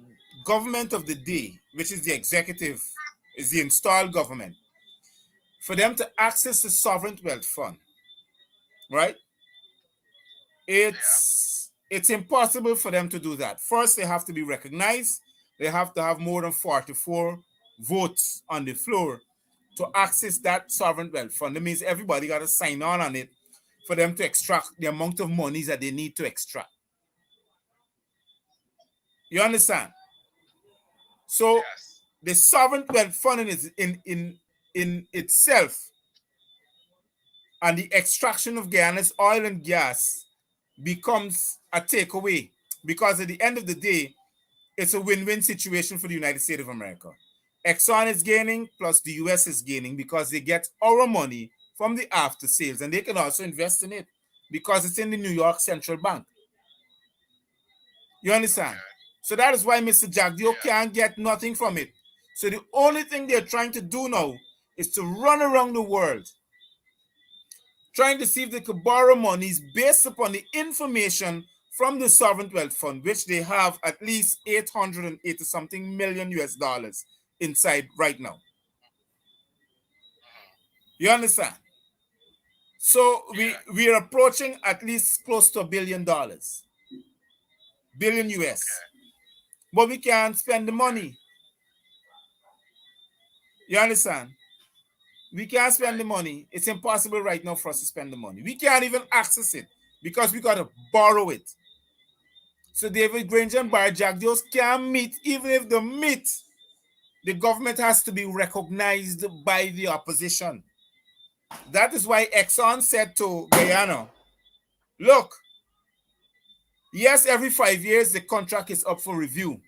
government of the day, which is the executive, is the installed government, for them to access the sovereign wealth fund, right? It's impossible for them to do that. First, they have to be recognized. They have to have more than 44 votes on the floor to access that sovereign wealth fund. That means everybody got to sign on it for them to extract the amount of monies that they need to extract. You understand? So the sovereign wealth fund is in itself, and the extraction of Guyana's oil and gas becomes a takeaway, because at the end of the day, it's a win-win situation for the United States of America. Exxon is gaining, plus the US is gaining, because they get our money from the after sales, and they can also invest in it because it's in the New York Central Bank. You understand? Okay. So that is why Mr. Jagdeo can't get nothing from it. So the only thing they're trying to do now is to run around the world trying to see if they could borrow monies based upon the information from the sovereign wealth fund, which they have at least 880 something million US dollars inside right now. You understand? So we are approaching at least close to $1 billion. Billion US. But we can't spend the money. You understand? We can't spend the money. It's impossible right now for us to spend the money. We can't even access it because we got to borrow it. So David Granger and Barry Jagdeos can't meet. Even if they meet, the government has to be recognized by the opposition. That is why Exxon said to Guyana, look, yes, every 5 years the contract is up for review,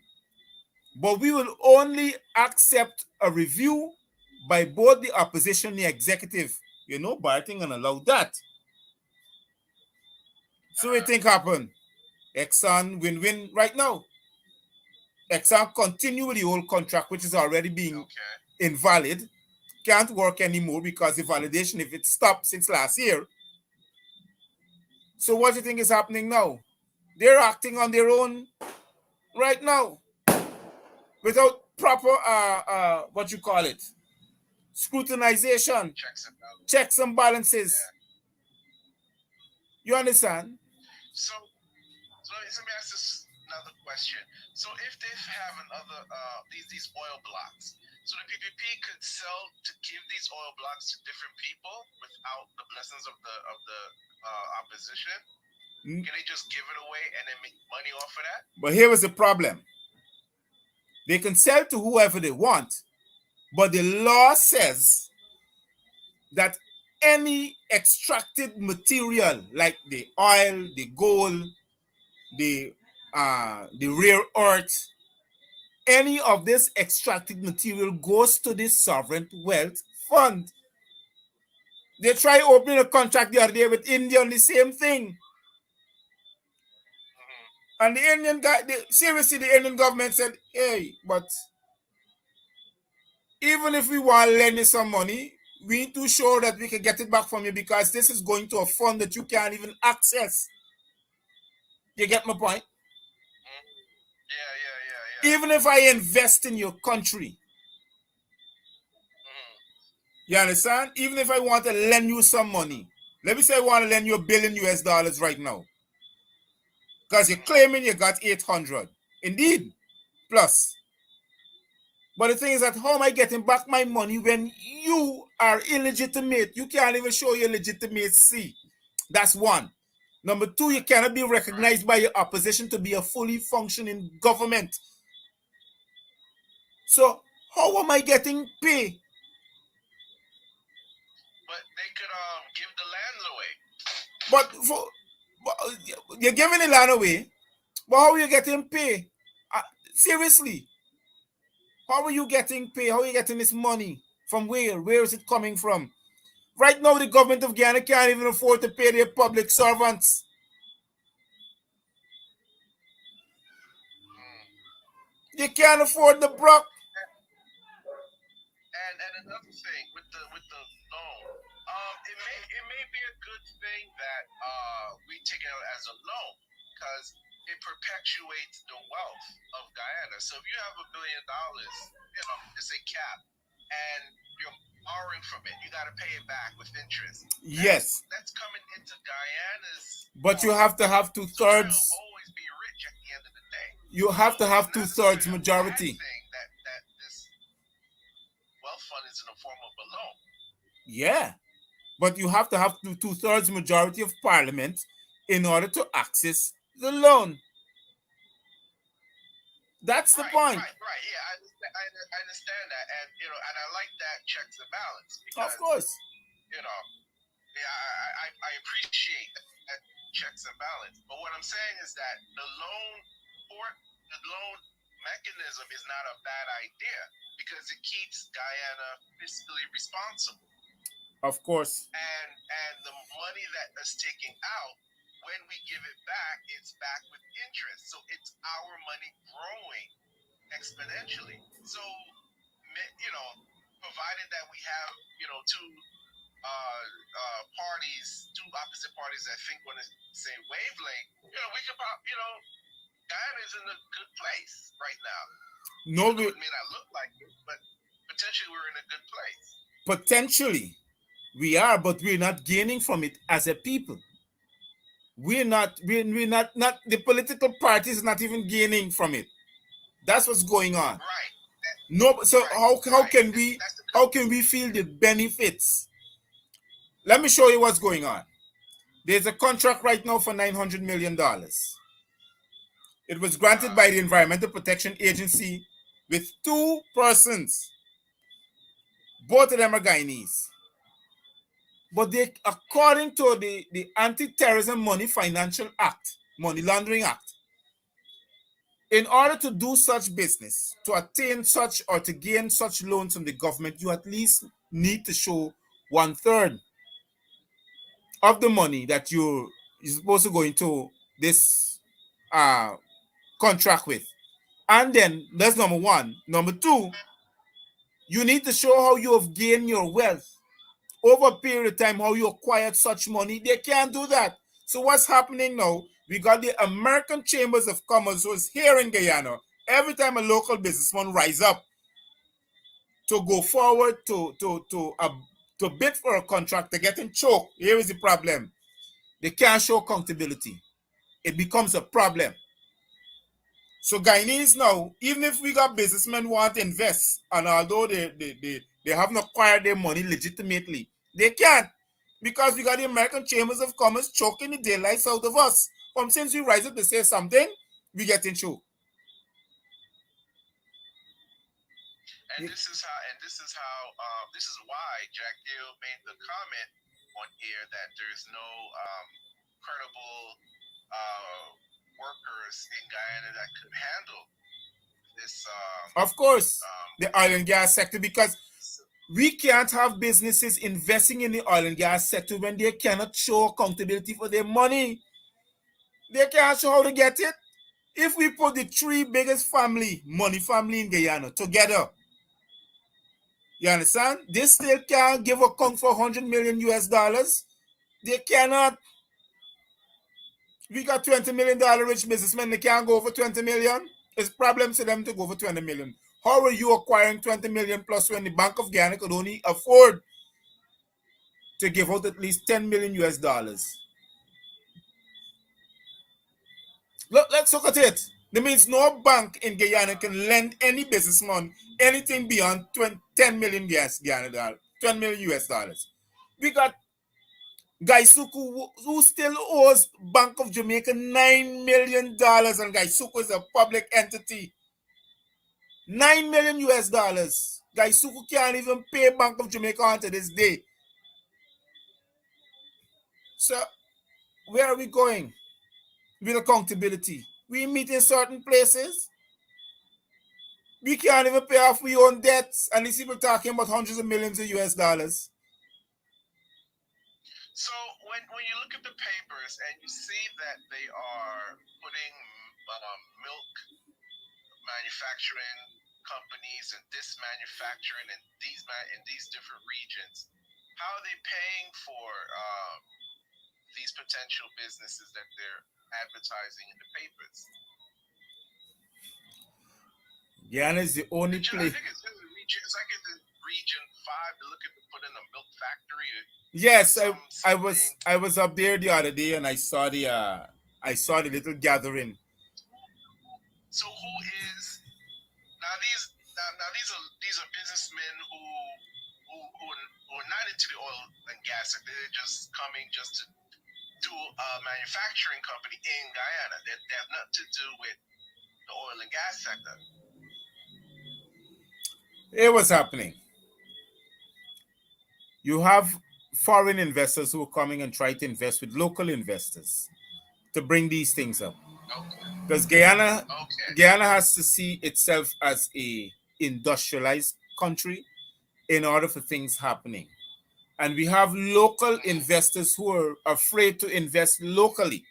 but we will only accept a review by both the opposition and the executive. You know, Barry ain't gonna allow that. So what think happened? Exxon win-win right now. Exxon continue with the old contract, which is already being invalid. Can't work anymore because the validation, if it stopped since last year. So what do you think is happening now? They're acting on their own right now without proper, what you call it, scrutinization, checks and balances. You understand? So let me ask this another question. So if they have another these oil blocks, so the PPP could sell to give these oil blocks to different people without the blessings of the opposition. Can they just give it away and then make money off of that? But here was the problem. They can sell to whoever they want, but the law says that any extracted material like the oil, the gold, the rare earth, any of this extracted material goes to the sovereign wealth fund. They try opening a contract the other day with India on the same thing. And the Indian guy, seriously, the Indian government said, hey, but even if we want to lend you some money, we need to show that we can get it back from you because this is going to a fund that you can't even access. You get my point? Yeah. Even if I invest in your country, you understand? Even if I want to lend you some money, let me say I want to lend you $1 billion US right now, because you're claiming you got 800, indeed, plus. But the thing is that how am I getting back my money when you are illegitimate? You can't even show your legitimacy. That's one. Number two, you cannot be recognized by your opposition to be a fully functioning government. So how am I getting paid? But they could give the land away. But you're giving the land away, but how are you getting paid? Seriously, how are you getting paid? How are you getting this money? From where? Where is it coming from? Right now, the government of Ghana can't even afford to pay their public servants. They can't afford the brock. And another thing with the loan, it may be a good thing that we take it out as a loan because it perpetuates the wealth of Guyana. So if you have $1 billion, it's a cap, and you're borrowing from it, you got to pay it back with interest. Yes. That's coming into Guyana's. But you have to have 2/3. So always be rich at the end of the day. You have to have 2/3 majority. That this wealth fund is in the form of a loan. Yeah, but you have to have 2/3 majority of parliament in order to access the loan. That's the point. Right. Yeah, I understand that, and and I like that checks and balance. Because, of course. I appreciate that checks and balance. But what I'm saying is that the loan mechanism is not a bad idea because it keeps Guyana fiscally responsible. Of course. And the money that is taken out, when we give it back, it's back with interest. So it's our money growing exponentially. So, provided that we have, two opposite parties that think on the same wavelength, we could, Guyana is in a good place right now. No, it may not look like it, but potentially we're in a good place. Potentially, we are, but we're not gaining from it as a people. We're not the political parties not even gaining from it. That's what's going on. Right. No, so how can we feel the benefits? Let me show you what's going on. There's a contract right now for $900 million. It was granted by the Environmental Protection Agency with 2 persons. Both of them are Guyanese. But they, according to the Anti-Terrorism Money Financial Act, Money Laundering Act, in order to do such business, to attain such or to gain such loans from the government, you at least need to show 1/3 of the money that you're supposed to go into this contract with. And then that's number one. Number two, you need to show how you have gained your wealth over a period of time, how you acquired such money. They can't do that. So what's happening now? We got the American Chambers of Commerce who's here in Guyana. Every time a local businessman rise up to go forward to bid for a contract, they're getting choked. Here is the problem. They can't show accountability. It becomes a problem. So Guyanese now, even if we got businessmen who want to invest, and although they haven't acquired their money legitimately, they can't. Because we got the American Chambers of Commerce choking the daylights out of us. Since we rise up to say something, we get in choked. And this is why Jack Deal made the comment on here that there's no credible workers in Guyana that could handle this. Of course, the oil and gas sector, because we can't have businesses investing in the oil and gas sector when they cannot show accountability for their money. They can't show how to get it. If we put the three biggest money family in Guyana together, you understand? They still can't give a count for 100 million US dollars. They cannot. We got $20 million rich businessmen. They can't go for 20 million. It's problems for them to go for 20 million. How are you acquiring 20 million plus when the Bank of Guyana could only afford to give out at least 10 million US dollars? Look, let's look at it. That means no bank in Guyana can lend any businessman anything beyond 10 million Guyana dollars, 20 million US dollars. We got Gaisuku, who still owes Bank of Jamaica $9 million, and Gaisuku is a public entity. 9 million US dollars. Gaisuku can't even pay Bank of Jamaica on to this day. So, where are we going with accountability? We meet in certain places. We can't even pay off our own debts, and these people talking about hundreds of millions of US dollars. So when you look at the papers and you see that they are putting milk manufacturing companies and this manufacturing and these different regions, how are they paying for these potential businesses that they're advertising in the papers? Guyana is the only place. I think it's like in the region 5. They're looking to put in a milk factory. Yes, I was up there the other day and I saw the little gathering. So who is now? These are businessmen who are not into the oil and gas sector. They're just coming just to do a manufacturing company in Guyana. They have nothing to do with the oil and gas sector. It was happening. You have foreign investors who are coming and try to invest with local investors to bring these things up. Because Guyana has to see itself as a industrialized country in order for things happening. And we have local investors who are afraid to invest locally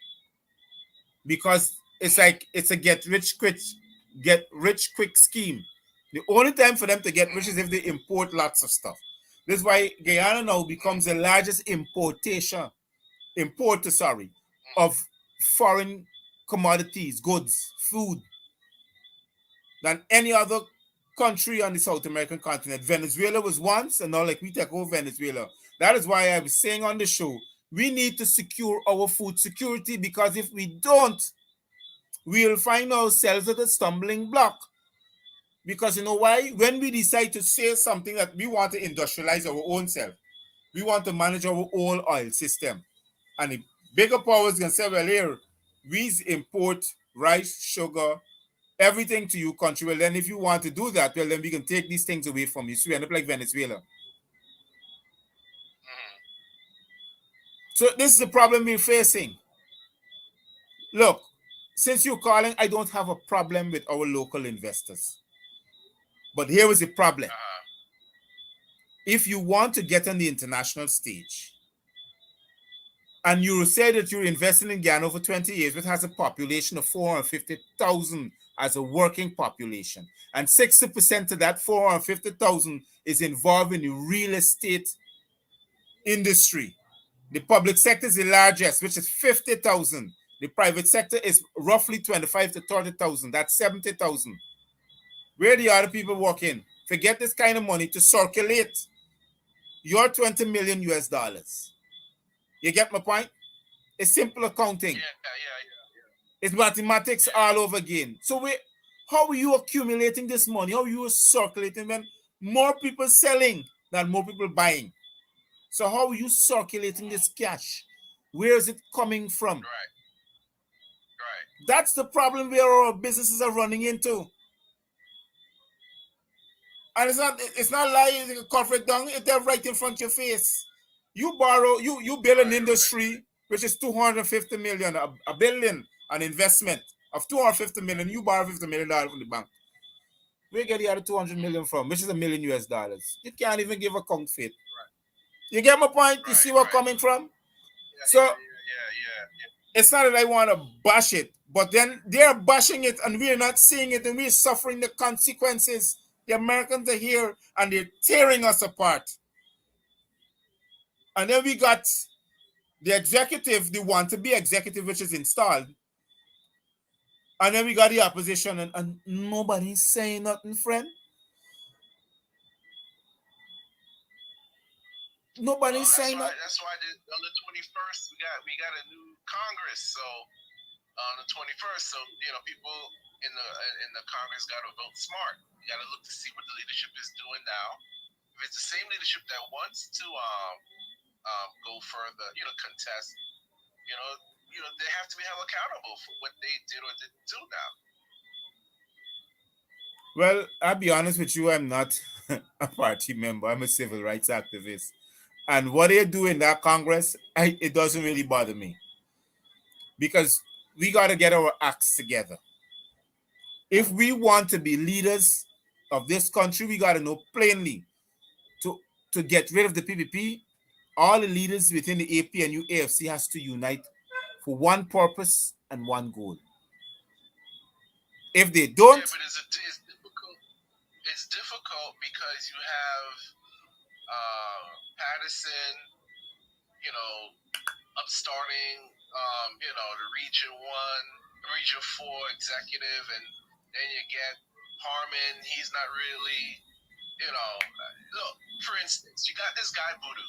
because it's like it's a get rich quick scheme. The only time for them to get rich is if they import lots of stuff. This is why Guyana now becomes the largest importer of foreign commodities, goods, food than any other country on the South American continent. Venezuela was once, and now like we take over Venezuela. That is why I was saying on the show, we need to secure our food security, because if we don't, we'll find ourselves at a stumbling block. Because you know why? When we decide to say something that we want to industrialize our own self, we want to manage our own oil system, and the bigger powers can say, well, here, we import rice, sugar, everything to you country. Well, then if you want to do that, well, then we can take these things away from you. So we end up like Venezuela. So this is the problem we're facing. Look, since you're calling, I don't have a problem with our local investors. But here is the problem. If you want to get on the international stage, and you say that you're investing in Guyana for 20 years, which has a population of 450,000 as a working population, and 60% of that 450,000 is involved in the real estate industry. The public sector is the largest, which is 50,000. The private sector is roughly 25 to 30,000. That's 70,000. Where the other people work in? Forget this kind of money to circulate your 20 million US dollars. You get my point? It's simple accounting. Yeah. It's mathematics all over again. So how are you accumulating this money? How are you circulating when more people selling than more people buying? So how are you circulating this cash? Where is it coming from? Right. That's the problem where our businesses are running into. And it's not like a corporate down, it's there right in front of your face. You build an industry which is 250 million, a billion, an investment of 250 million, you borrow $50 million from the bank. Where you get the other 200 million from, which is $1 million US dollars? You can't even give a count for it. You get my point? You see where I'm coming from? So it's not that I want to bash it, But then they're bashing it and we're not seeing it and we're suffering the consequences. The Americans are here and they're tearing us apart. And then we got the executive, the want to be executive, which is installed. And then we got the opposition and nobody's saying nothing, friend. Well, Nobody's saying nothing. that's why on the 21st we got a new Congress. So on the 21st, so people in the Congress got to vote smart. You got to look to see what the leadership is doing now. If it's the same leadership that wants to go further, contest, they have to be held accountable for what they did or didn't do now. Well, I'll be honest with you, I'm not a party member. I'm a civil rights activist. And what they do in that Congress, it doesn't really bother me. Because we got to get our acts together. If we want to be leaders of this country, we got to know plainly to get rid of the PPP, all the leaders within the APNU AFC has to unite for one purpose and one goal. If they don't... Yeah, but it's difficult. It's difficult because you have Patterson, upstarting, the Region 1, Region 4 executive, and then you get Harmon. He's not really, look, for instance, you got this guy, Voodoo.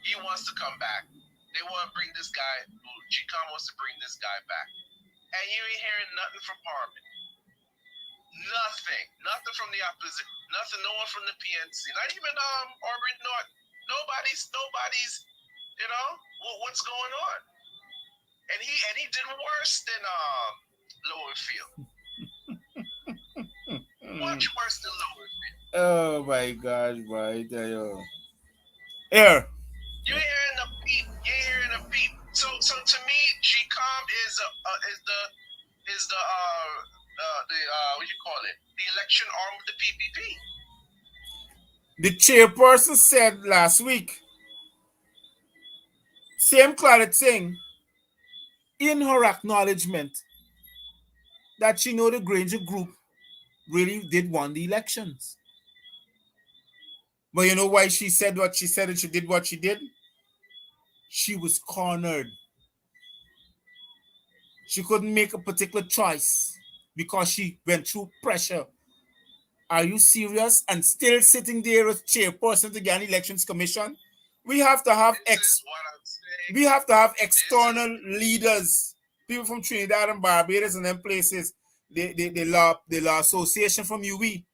He wants to come back. They want to bring this guy, Chicom wants to bring this guy back. And you ain't hearing nothing from Harmon. Nothing from the opposition. Nothing, no one from the PNC. Not even Aubrey North. Nobody's, what's going on? And he did worse than Lowenfield. Much worse than Lowenfield. Oh my God, boy. Here. You ain't hearing a peep. So to me, GCOM is the what you call it? The election arm of the PPP. The chairperson said last week, same Claudette Singh, in her acknowledgement that she know the Granger Group really did won the elections. But you know why she said what she said and she did what she did? She was cornered. She couldn't make a particular choice because she went through pressure. Are you serious? And still sitting there as chairperson to get an elections commission? We have to have external leaders, people from Trinidad and Barbados and them places. The law association from UWI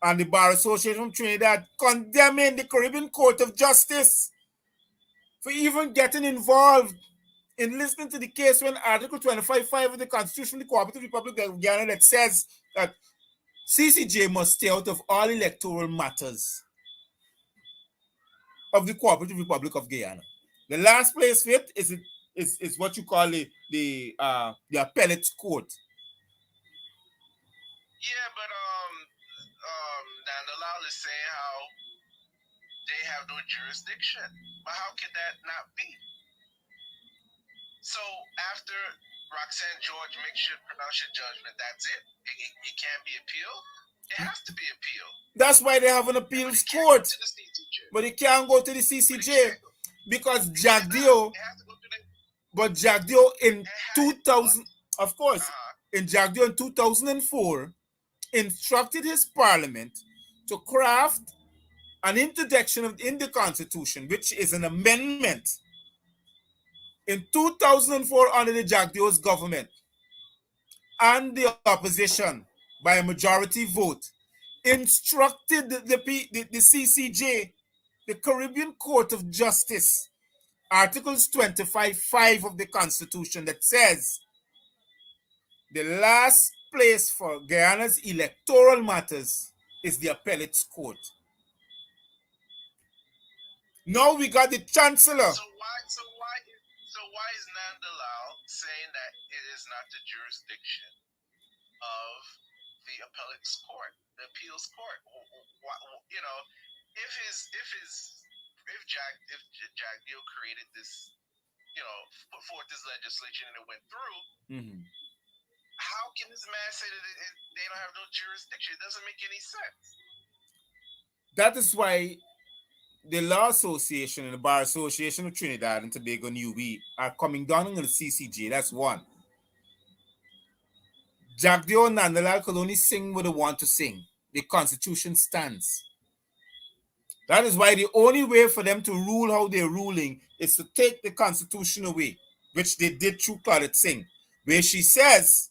and the Bar Association from Trinidad condemning the Caribbean Court of Justice for even getting involved in listening to the case when Article 25.5 of the Constitution of the Cooperative Republic of Guyana that says that CCJ must stay out of all electoral matters of the Cooperative Republic of Guyana. The last place for it is what you call the appellate court. Yeah, but Nandalal is saying how they have no jurisdiction. But how could that not be? So after Roxanne George should pronounce your judgment, that's it? It can't be appealed? It has to be appealed. That's why they have an appeals court. But it can't go to the CCJ because Jack Dio. But Jack Dio in 2000, of course, in Jack Dio in 2004, instructed his parliament to craft an interjection in the Constitution, which is an amendment. In 2004, under the Jack Dio's government and the opposition by a majority vote, instructed the CCJ, the Caribbean Court of Justice, Articles 25.5 of the Constitution that says the last place for Guyana's electoral matters is the appellate court. Now we got the chancellor. So why is Nandalal saying that it is not the jurisdiction of the appellate court, the appeals court? If Jack Deal created this, put forth this legislation and it went through, can this man say that they don't have no jurisdiction? It doesn't make any sense. That is why the Law Association and the Bar Association of Trinidad and Tobago and UB are coming down on the CCJ. That's one. Jack Dio and Nandalal could only sing what they want to sing. The Constitution stands. That is why the only way for them to rule how they're ruling is to take the Constitution away, which they did through Claudette Singh, where she says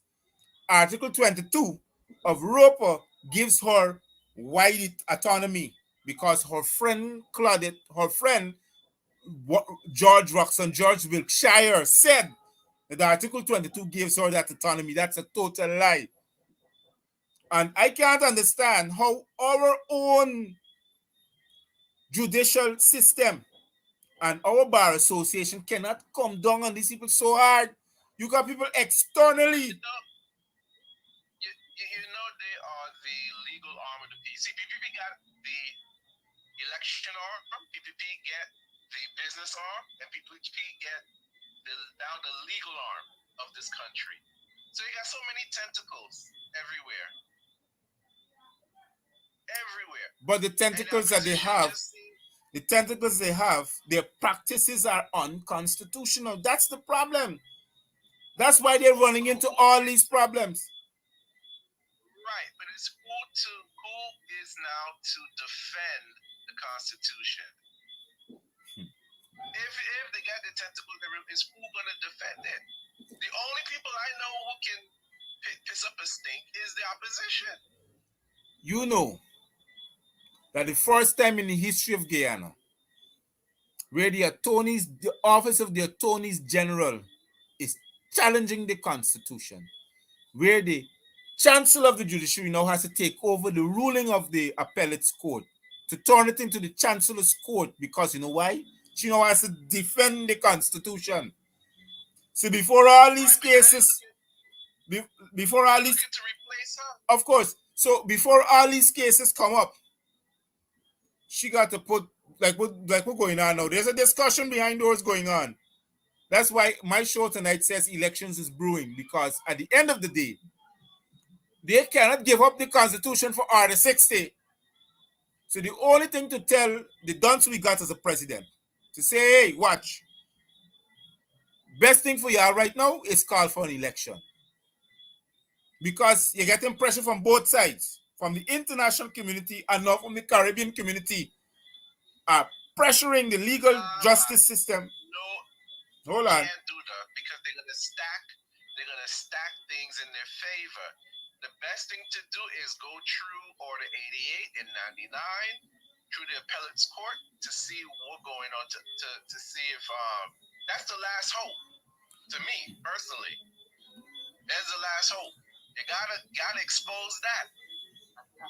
Article 22 of Roper gives her wide autonomy because her friend Claudette, her friend George Roxon, George Wilkshire said that Article 22 gives her that autonomy. That's a total lie. And I can't understand how our own judicial system and our bar association cannot come down on these people so hard. You got people externally. You know they are the legal arm of the PPP. PPP got the election arm, PPP get the business arm, and PPP get now the legal arm of this country. So you got so many tentacles everywhere. Everywhere. But the tentacles that they have, their practices are unconstitutional. That's the problem. That's why they're running into all these problems. Right, but it's who is now to defend the Constitution? If they got the tentacles, it's who gonna defend it? The only people I know who can piss up a stink is the opposition. You know that the first time in the history of Guyana, where the office of the attorneys general is challenging the Constitution, where the chancellor of the judiciary now has to take over the ruling of the appellate's court to turn it into the chancellor's court, because you know why? She now has to defend the Constitution. So before all these cases, before all these, to replace her. of course, so before all these cases come up, she got to put like what's going on now. There's a discussion behind doors going on. That's why my show tonight says elections is brewing, because at the end of the day, they cannot give up the Constitution for Order 60. So the only thing to tell the dunce we got as a president to say, hey, watch. Best thing for y'all right now is call for an election. Because you're getting pressure from both sides, from the international community and not from the Caribbean community, are pressuring the legal justice system. No, hold on. Can't do that because they're gonna stack things in their favor. The best thing to do is go through Order 88 and 99 through the appellate's court to see what's going on, to see if that's the last hope. To me personally, that's the last hope. You gotta expose that,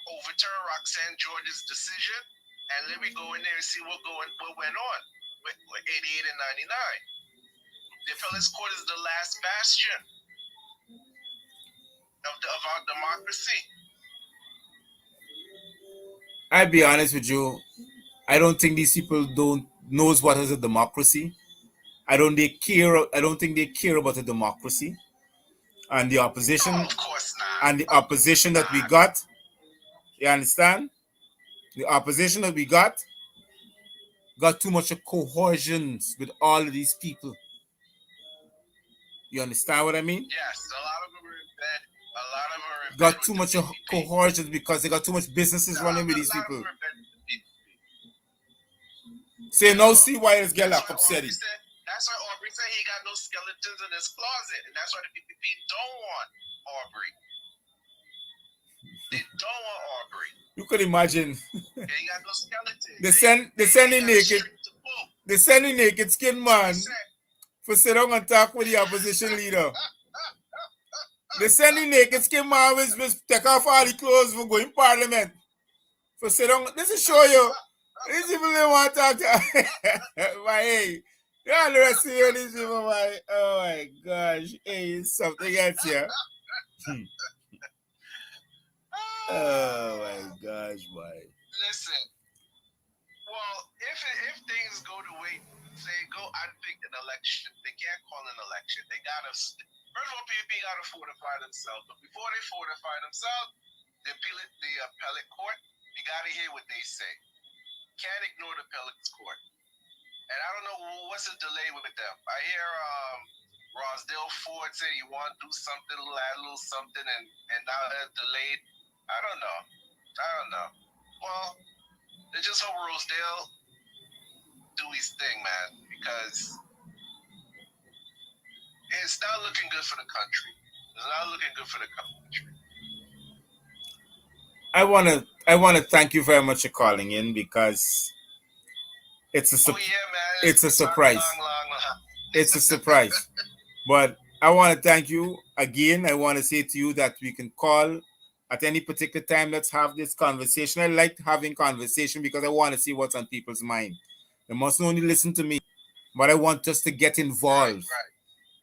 overturn Roxanne George's decision, and let me go in there and see what went on with 88 and 99. The appellate's court is the last bastion of our democracy. I'll be honest with you. I don't think these people knows what is a democracy. I don't think they care about a democracy. And the opposition, of course not. And the opposition that we got, you understand? The opposition that we got too much of coercions with all of these people. You understand what I mean? Yes, a lot of them are in bed. A lot of them are in bed. Got too much of coercions because they got too much businesses running with these people. Say no, see why it's get locked up city. That's why Aubrey said he got no skeletons in his closet, and that's why the PPP don't want Aubrey. They don't want Aubrey. You could imagine. They got no skeletons. They send the naked skin man for sit down and talk with the opposition leader. They send the naked skin man with take off all the clothes for going parliament. For sit down. This is show you. These people they want to talk to. But hey, you all the rest of you, these people, oh my gosh. Hey, it's something else here. Oh my gosh, boy. Listen, Well, if things go the way they go, I think an election, they can't call an election. They gotta first of all, PPP gotta fortify themselves. But before they fortify themselves, the appellate court, you gotta hear what they say. Can't ignore the appellate court. And I don't know what's the delay with them. I hear Rosdale Ford say you want to do something, add a little something, and now they're delayed. I don't know. Well, they just hope Rosedale do his thing, man, because it's not looking good for the country. It's not looking good for the country. I wanna thank you very much for calling in because it's a Oh yeah, man. it's a surprise. Long. It's a surprise. But I want to thank you again. I want to say to you that we can call at any particular time. Let's have this conversation. I like having conversation because I want to see what's on people's mind. They must only listen to me, but I want us to get involved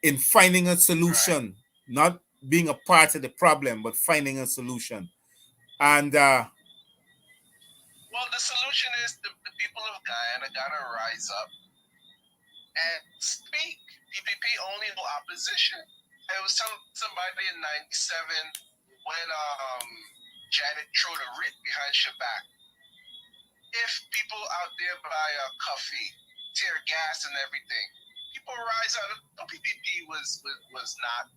in finding a solution, not being a part of the problem, but finding a solution. And well, the solution is the people of Guyana gotta rise up and speak. PPP only no opposition. It was somebody in '97 when Janet threw the writ behind Shabak. If people out there buy a coffee, tear gas and everything, people rise out. No, PPP was not.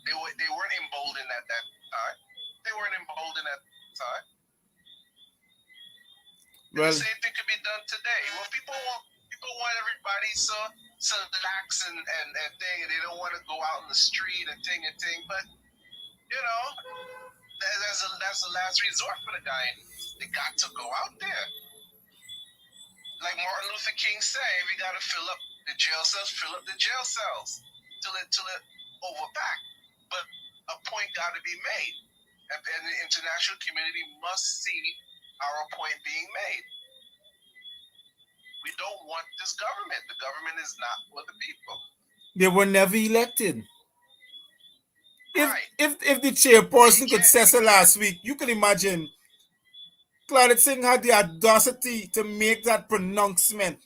They weren't emboldened at that time. They weren't emboldened at that time. Well, the same thing could be done today. Well, people want everybody so lax and thing, and they don't want to go out in the street and thing. But you know, that's the last resort for the guy. They got to go out there. Like Martin Luther King said, we got to fill up the jail cells, till it overpack. But a point got to be made, and the international community must see our point being made. We don't want this government. The government is not for the people. They were never elected. If the chairperson could censor last week, you can imagine Claudette Singh had the audacity to make that pronouncement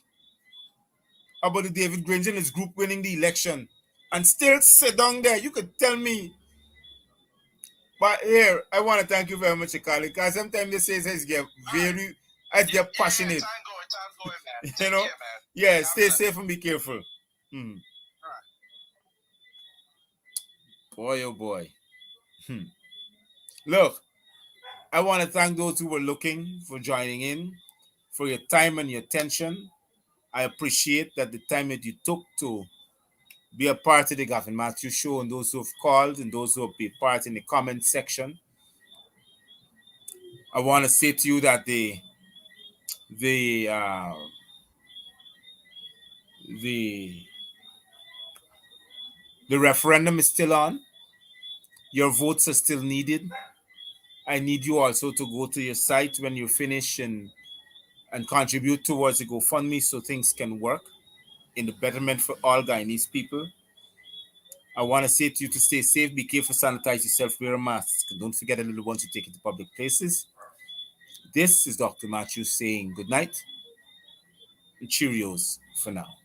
about the David Granger and his group winning the election and still sit down there. You could tell me. But here, I want to thank you very much, Akali, because sometimes they say it's get very, I get passionate. Time going, man. You know? Yeah, stay safe and be careful. Boy, oh boy. Look, I want to thank those who were looking for joining in, for your time and your attention. I appreciate that the time that you took to be a part of the Gavin Matthews show, and those who have called and those who have been part in the comment section. I want to say to you that the referendum is still on. Your votes are still needed. I need you also to go to your site when you finish and contribute towards the GoFundMe so things can work in the betterment for all Guyanese people. I want to say to you to stay safe, be careful, sanitize yourself, wear a mask. Don't forget the little ones you take into public places. This is Dr. Matthews saying good night and Cheerios for now.